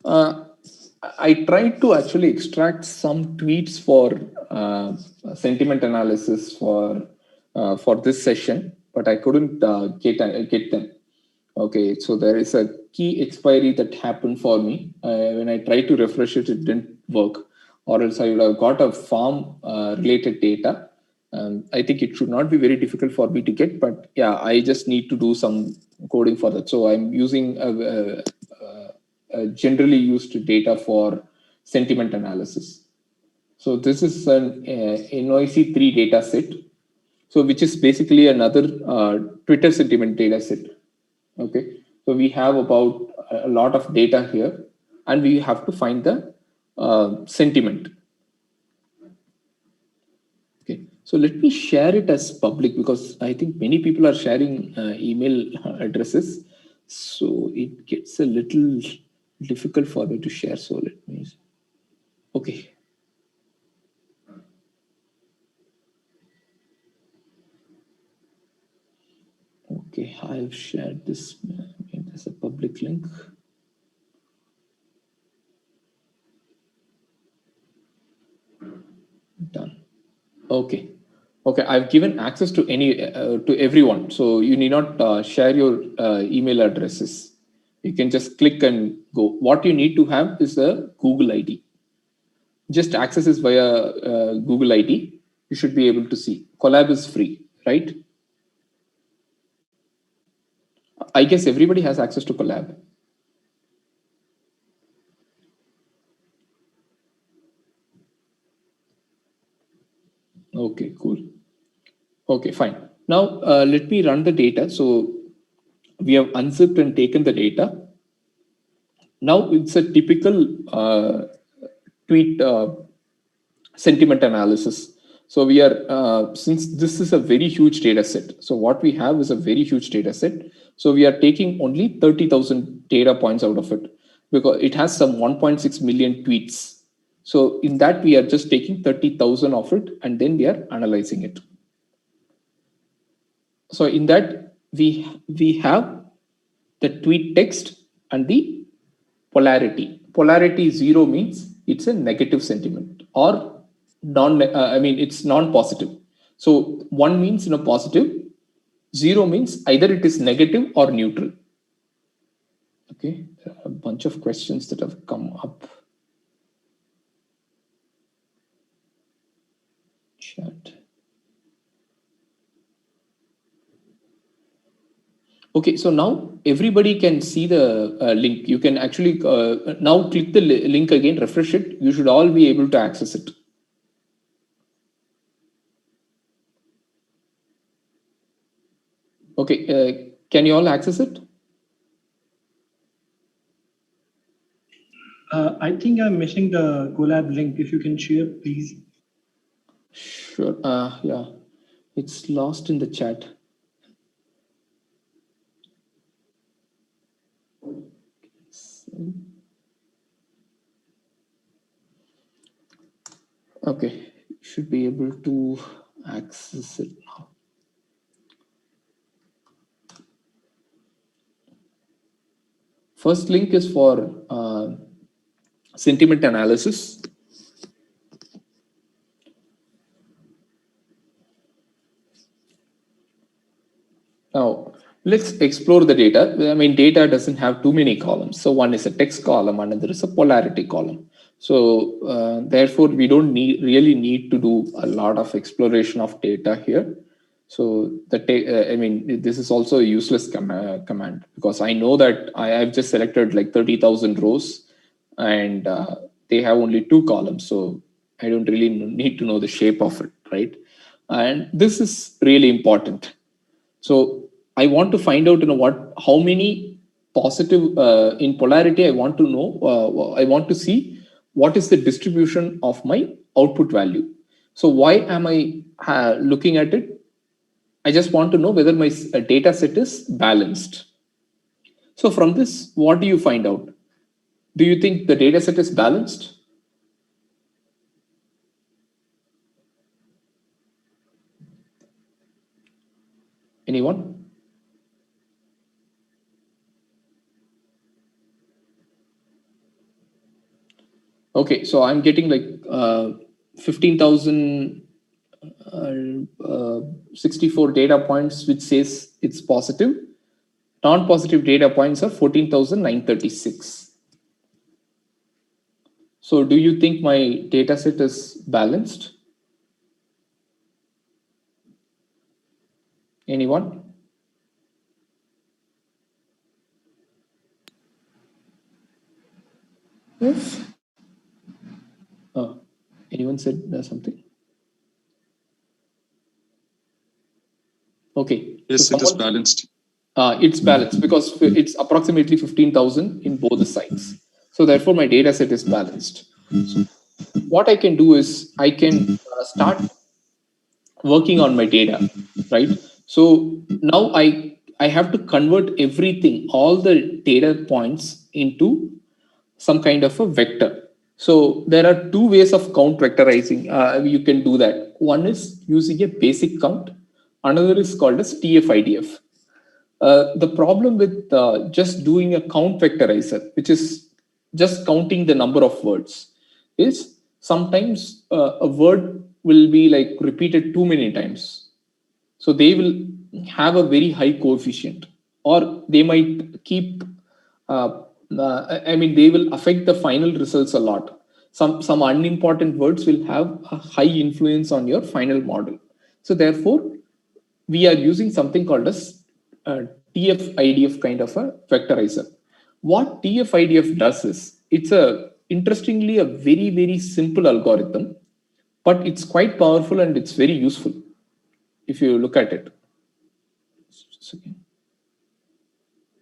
[SPEAKER 1] I tried to actually extract some tweets for sentiment analysis for this session, but I couldn't get them. Okay, so there is a key expiry that happened for me. When I tried to refresh it, it didn't work, or else I would have got a farm related data. I think it should not be very difficult for me to get, but yeah, I just need to do some coding for that. So I'm using generally used data for sentiment analysis. So this is an NOIC3 data set. So which is basically another Twitter sentiment data set. Okay, so we have about a lot of data here, and we have to find the sentiment. Okay, so let me share it as public because I think many people are sharing email addresses, so it gets a little difficult for me to share. So let me. Okay. Okay, I've shared this as a public link. Done. Okay. Okay, I've given access to to everyone, so you need not share your email addresses. You can just click and go. What you need to have is a Google ID. Just access is via Google ID. You should be able to see. Colab is free, right? I guess everybody has access to Colab. Okay, cool. Okay, fine. Now let me run the data. So we have unzipped and taken the data. Now it's a typical tweet sentiment analysis. So we are, since this is a very huge data set, so what we have is a very huge data set. So we are taking only 30,000 data points out of it because it has some 1.6 million tweets. So in that, we are just taking 30,000 of it and then we are analyzing it. So in that, we have the tweet text and the polarity. Polarity 0 means it's a negative sentiment, or it's non-positive. So 1 means positive, 0 means either it is negative or neutral. Okay, there are a bunch of questions that have come up. Chat. Okay, so now everybody can see the link. You can actually now click the link again, refresh it. You should all be able to access it. Okay, can you all access it?
[SPEAKER 9] I think I'm missing the Colab link. If you can share, please.
[SPEAKER 1] Sure. Yeah, it's lost in the chat. Okay, should be able to access it now. First link is for sentiment analysis. Now, let's explore the data. I mean, data doesn't have too many columns. So one is a text column, another is a polarity column. So therefore, we don't really need to do a lot of exploration of data here. So I mean, this is also a useless command, because I know that I've just selected like 30,000 rows and they have only 2 columns. So I don't really need to know the shape of it, right? And this is really important. So I want to find out, how many positive in polarity. I want to know. I want to see what is the distribution of my output value. So why am I looking at it? I just want to know whether my data set is balanced. So from this, what do you find out? Do you think the data set is balanced? Anyone? Okay, so I'm getting like 15,064 data points, which says it's positive. Non-positive data points are 14,936. So do you think my data set is balanced? Anyone?
[SPEAKER 10] Yes.
[SPEAKER 1] Anyone said something? Okay.
[SPEAKER 8] Yes,
[SPEAKER 1] so
[SPEAKER 8] it is balanced.
[SPEAKER 1] It's balanced because it's approximately 15,000 in both the sides. So therefore, my data set is balanced. So what I can do is I can start working on my data, right? So now I have to convert everything, all the data points into some kind of a vector. So there are 2 ways of count vectorizing. You can do that. One is using a basic count. Another is called as TF-IDF. The problem with just doing a count vectorizer, which is just counting the number of words, is sometimes a word will be like repeated too many times. So they will have a very high coefficient, or they might keep, they will affect the final results a lot. Some unimportant words will have a high influence on your final model. So therefore, we are using something called as TF-IDF kind of a vectorizer. What TF-IDF does is, it's interestingly a very, very simple algorithm, but it's quite powerful and it's very useful if you look at it.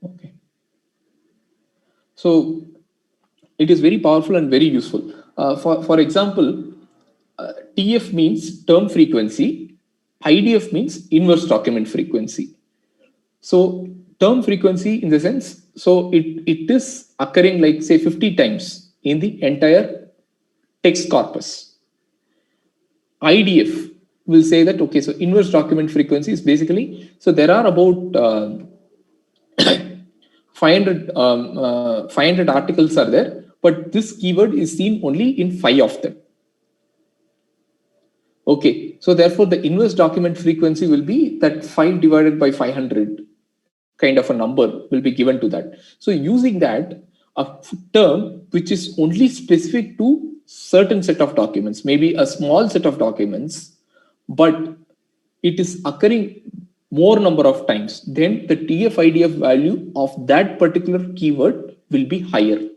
[SPEAKER 1] Okay. So it is very powerful and very useful. For example, TF means term frequency, IDF means inverse document frequency. So term frequency in the sense, so it is occurring like say 50 times in the entire text corpus. IDF will say that, okay, so inverse document frequency is basically, so there are about 500 articles are there, but this keyword is seen only in 5 of them. Okay, so therefore the inverse document frequency will be that 5 divided by 500 kind of a number will be given to that. So using that, a term which is only specific to certain set of documents, maybe a small set of documents, but it is occurring more number of times, then the TF-IDF value of that particular keyword will be higher.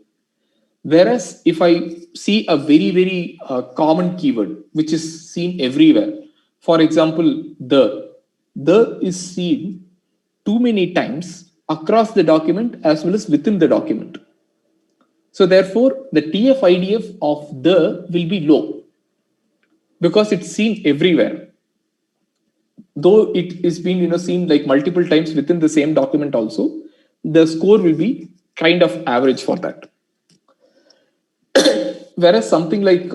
[SPEAKER 1] Whereas if I see a very, very common keyword, which is seen everywhere, for example, the is seen too many times across the document as well as within the document. So therefore, the TF-IDF of the will be low because it's seen everywhere. Though it is being seen like multiple times within the same document also, the score will be kind of average for that. Whereas something like,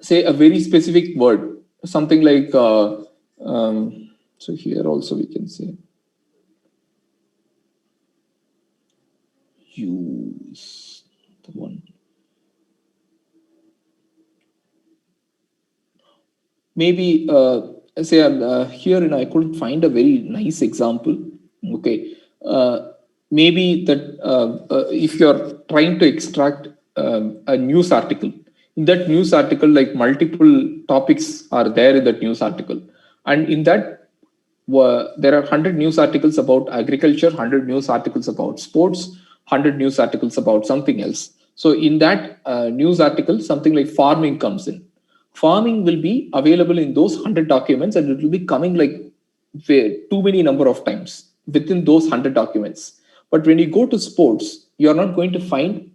[SPEAKER 1] say, a very specific word, something like, so here also we can say, use the one. Maybe say here, and I couldn't find a very nice example. Okay, maybe that if you're trying to extract a news article, in that news article, like multiple topics are there in that news article, and in that there are 100 news articles about agriculture, 100 news articles about sports, 100 news articles about something else. So in that news article, something like farming comes in. Farming will be available in those 100 documents, and it will be coming like too many number of times within those 100 documents. But when you go to sports, you are not going to find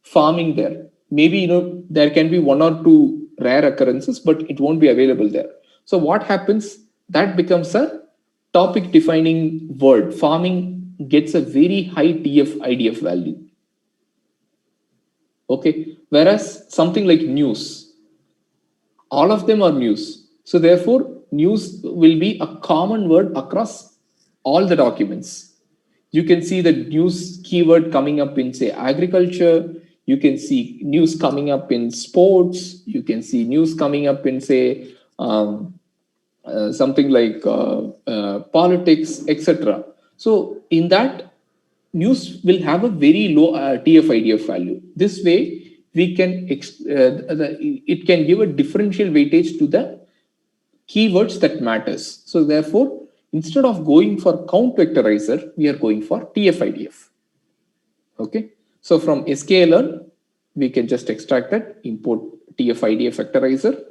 [SPEAKER 1] farming there. Maybe there can be one or two rare occurrences, but it won't be available there. So what happens? That becomes a topic defining word. Farming gets a very high TF IDF value. Okay, whereas something like news, all of them are news. So therefore, news will be a common word across all the documents. You can see the news keyword coming up in, say, agriculture. You can see news coming up in sports. You can see news coming up in, say, something like politics, etc. So in that, news will have a very low TF-IDF value. This way, we can it can give a differential weightage to the keywords that matters. So therefore, instead of going for count vectorizer, we are going for TF-IDF. Okay. So from sklearn, we can just extract that, import TF-IDF vectorizer,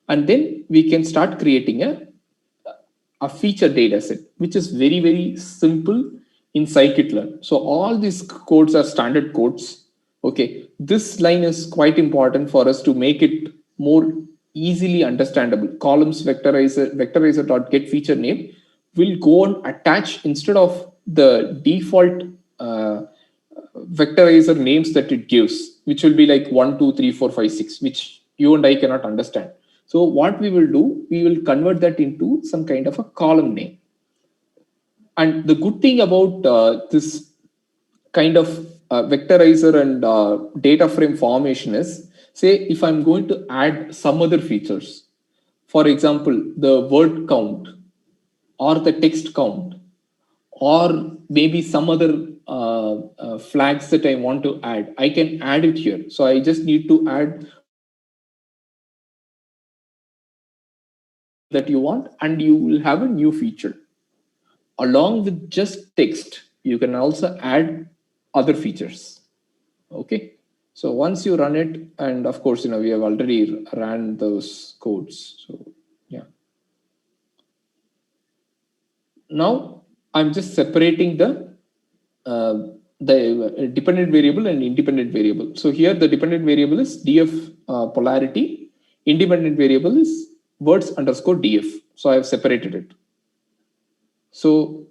[SPEAKER 1] and then we can start creating a feature data set, which is very, very simple in scikit-learn. So all these codes are standard codes. Okay, this line is quite important for us to make it more easily understandable. Columns vectorizer.get feature name will go and attach, instead of the default vectorizer names that it gives, which will be like 1, 2, 3, 4, 5, 6, which you and I cannot understand. So what we will do, we will convert that into some kind of a column name. And the good thing about this kind of vectorizer and data frame formation is, say, if I'm going to add some other features, for example, the word count or the text count, or maybe some other flags that I want to add, I can add it here. So I just need to add that you want, and you will have a new feature. Along with just text, you can also add other features. Okay, so once you run it, and of course, we have already ran those codes. So yeah. Now I'm just separating the dependent variable and independent variable. So here the dependent variable is df polarity. Independent variable is words_df. So I have separated it. So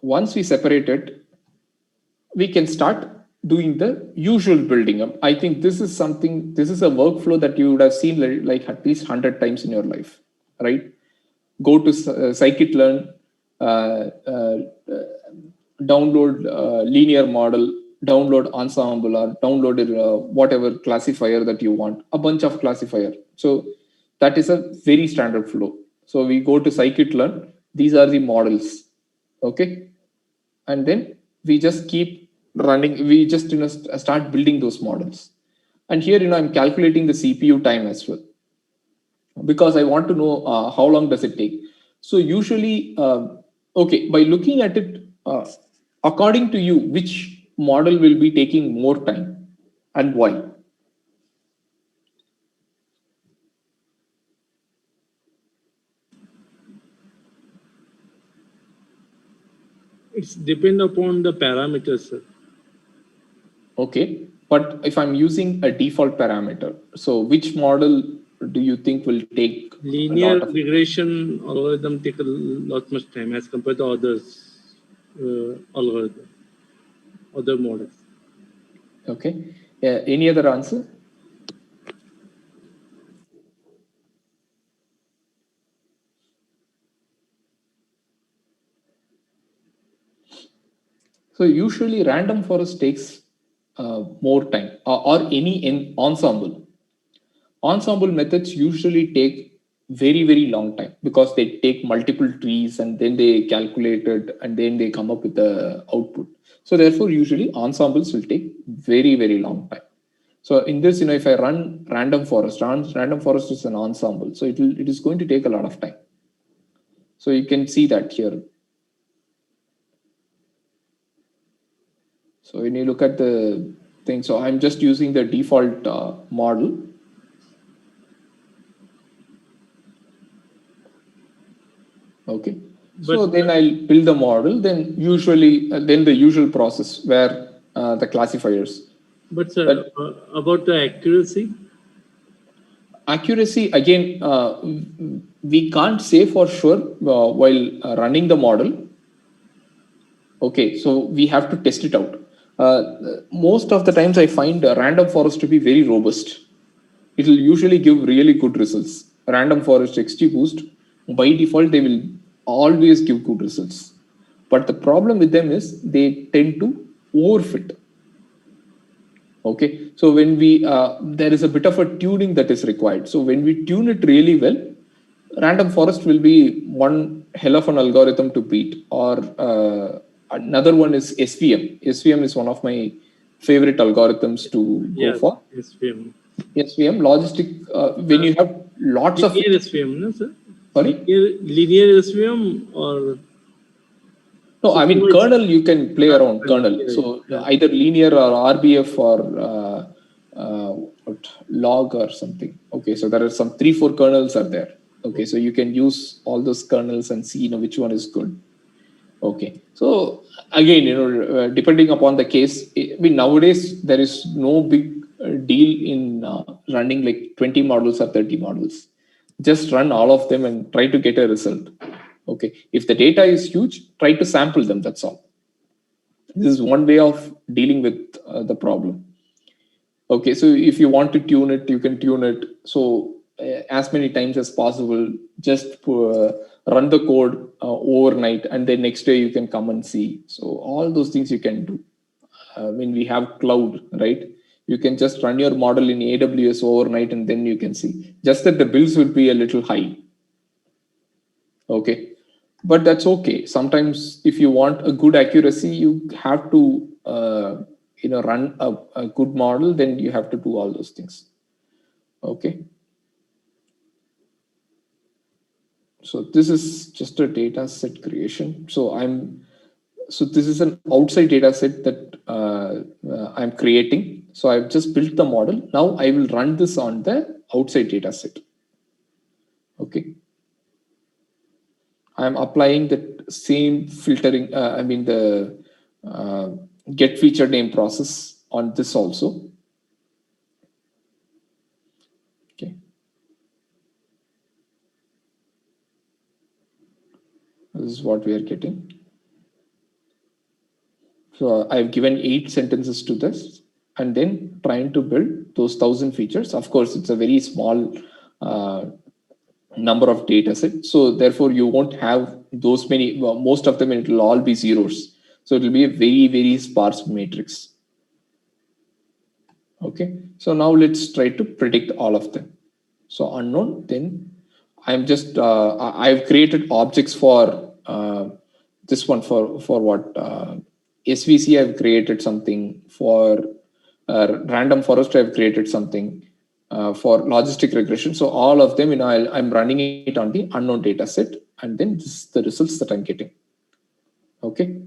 [SPEAKER 1] once we separate it, we can start doing the usual building up. I think this is a workflow that you would have seen like at least 100 times in your life, right? Go to scikit-learn, download linear model, download ensemble, or download whatever classifier that you want, a bunch of classifier. So that is a very standard flow. So we go to scikit-learn, these are the models, okay? And then we just keep running, we just start building those models. And here, I'm calculating the CPU time as well, because I want to know how long does it take. So usually, okay, by looking at it, according to you, which model will be taking more time and why?
[SPEAKER 2] It's depend upon the parameters, sir.
[SPEAKER 1] Okay, but if I'm using a default parameter, so which model do you think will take
[SPEAKER 2] linear regression algorithm take a lot much time as compared to others algorithm.
[SPEAKER 13] other models.
[SPEAKER 1] Okay. Any other answer? So usually random forest takes more time, or any ensemble. Ensemble methods usually take very long time because they take multiple trees and then they calculate it and then they come up with the output. So therefore, usually ensembles will take very long time. So in this, if I run random forest is an ensemble, so it is going to take a lot of time. So you can see that here. So when you look at the thing, so I'm just using the default model. Okay. So then I'll build the model. Then usually, then the usual process where the classifiers.
[SPEAKER 13] But sir, about the accuracy.
[SPEAKER 1] Accuracy again, we can't say for sure while running the model. Okay, so we have to test it out. Most of the times I find random forest to be very robust. It will usually give really good results. Random forest XGBoost, by default, they will always give good results. But the problem with them is they tend to overfit. Okay, so when we, there is a bit of a tuning that is required. So when we tune it really well, random forest will be one hell of an algorithm to beat. Or another one is SVM. SVM is one of my favorite algorithms to go for.
[SPEAKER 13] SVM.
[SPEAKER 1] SVM, logistic, when you have lots of...
[SPEAKER 13] Linear SVM, no, sir?
[SPEAKER 1] Sorry?
[SPEAKER 13] Linear SVM or...
[SPEAKER 1] No, I mean, kernel, you can play around kernel. So either linear or RBF or log or something. Okay, so there are some 3-4 kernels are there. Okay, so you can use all those kernels and see which one is good. Okay, so again, depending upon the case, I mean, nowadays there is no big deal in running like 20 models or 30 models. Just run all of them and try to get a result. Okay, if the data is huge, try to sample them, that's all. This is one way of dealing with the problem. Okay, so if you want to tune it, you can tune it. So as many times as possible, just run the code overnight, and then next day you can come and see. So all those things you can do. When we have cloud, right? You can just run your model in AWS overnight and then you can see. Just that the bills will be a little high. Okay, but that's okay. Sometimes if you want a good accuracy, you have to run a good model, then you have to do all those things. Okay. So this is just a data set creation. So this is an outside data set that I'm creating. So I've just built the model. Now I will run this on the outside data set. Okay. I'm applying the same filtering, the get feature name process on this also. Okay. This is what we are getting. So I've given 8 sentences to this and then trying to build those 1,000 features. Of course, it's a very small number of data sets. So therefore you won't have those many, most of them, it will all be zeros. So it will be a very sparse matrix. Okay. So now let's try to predict all of them. So unknown, then I'm just, I've created objects for this one for what? SVC, I've created something for random forest. I've created something for logistic regression. So all of them, I'm running it on the unknown data set, and then this is the results that I'm getting. Okay.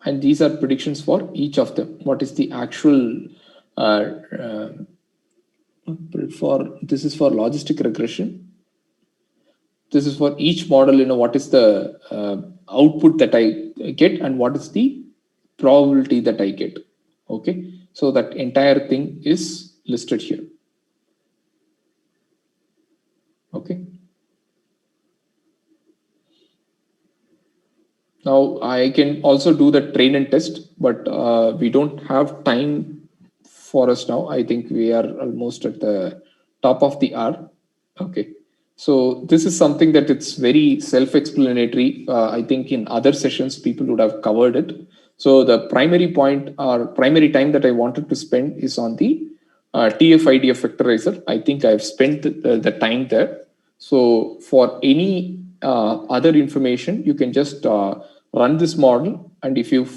[SPEAKER 1] And these are predictions for each of them. What is the actual this is for logistic regression. This is for each model, what is the output that I get and what is the probability that I get. Okay, so that entire thing is listed here. Okay. Now I can also do the train and test, but we don't have time for us now. I think we are almost at the top of the hour. Okay. So this is something that it's very self-explanatory. I think in other sessions, people would have covered it. So the primary point or primary time that I wanted to spend is on the TF-IDF factorizer. I think I've spent the time there. So for any other information, you can just run this model. And if you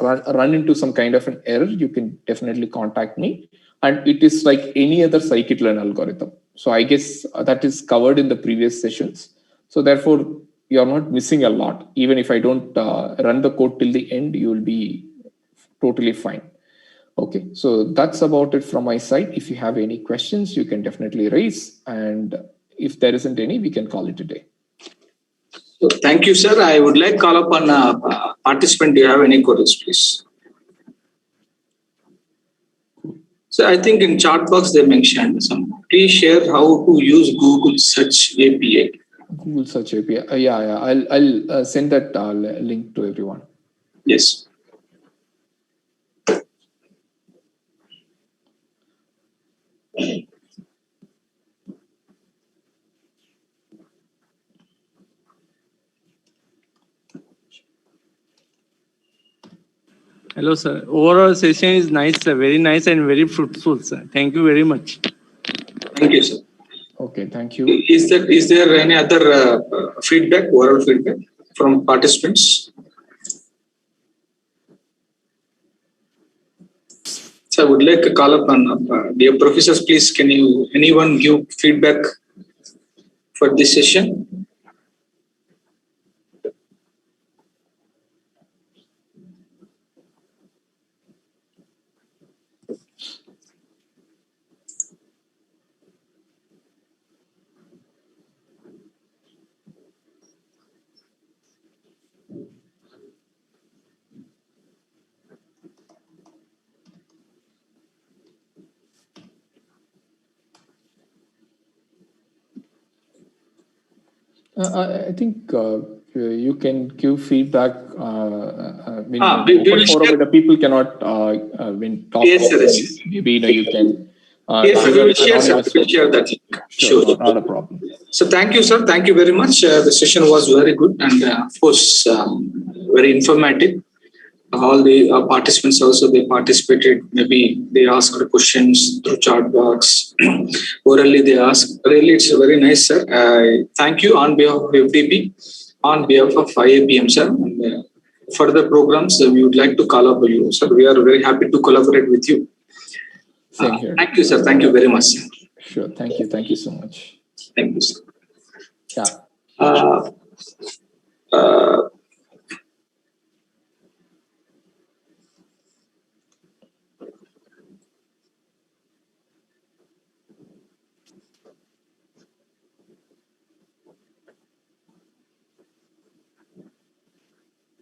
[SPEAKER 1] run into some kind of an error, you can definitely contact me. And it is like any other scikit-learn algorithm. So I guess that is covered in the previous sessions. So therefore, you're not missing a lot. Even if I don't run the code till the end, you will be totally fine. Okay, so that's about it from my side. If you have any questions, you can definitely raise. And if there isn't any, we can call it a day.
[SPEAKER 14] So thank you, sir. I would like to call upon participant. Do you have any queries, please? So I think in chat box they mentioned some. Please share how to use Google Search API.
[SPEAKER 1] Google Search API. Yeah. I'll send that link to everyone.
[SPEAKER 14] Yes.
[SPEAKER 13] Hello, sir. Overall session is nice, sir. Very nice and very fruitful, sir. Thank you very much.
[SPEAKER 14] Thank you, sir.
[SPEAKER 1] Okay, thank you.
[SPEAKER 14] Is there any other feedback, oral feedback from participants? So I would like to call upon dear professors, please, can anyone give feedback for this session?
[SPEAKER 1] I think you can give feedback. The people cannot talk.
[SPEAKER 14] Yes, sir.
[SPEAKER 1] Maybe you can.
[SPEAKER 14] Yes, we will share that link.
[SPEAKER 1] Sure. Not a problem.
[SPEAKER 14] So thank you, sir. Thank you very much. The session was very good and of course very informative. All the participants also, they participated. Maybe they asked questions through chat box. Orally they asked. Really, it's very nice, sir. Thank you on behalf of FDP, on behalf of IAPM, sir. And, further programs, we would like to call up you, sir. We are very happy to collaborate with you.
[SPEAKER 1] Same here.
[SPEAKER 14] Thank you, sir. Thank you very much, sir.
[SPEAKER 1] Sure. Thank you. Thank you so much.
[SPEAKER 14] Thank you, sir.
[SPEAKER 1] Yeah.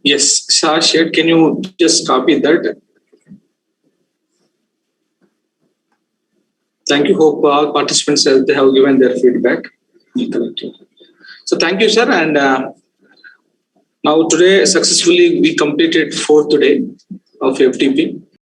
[SPEAKER 14] Yes, Shah shared. Can you just copy that? Thank you. Hope all participants have given their feedback. So thank you, sir. And now today successfully we completed 4th day of FTP.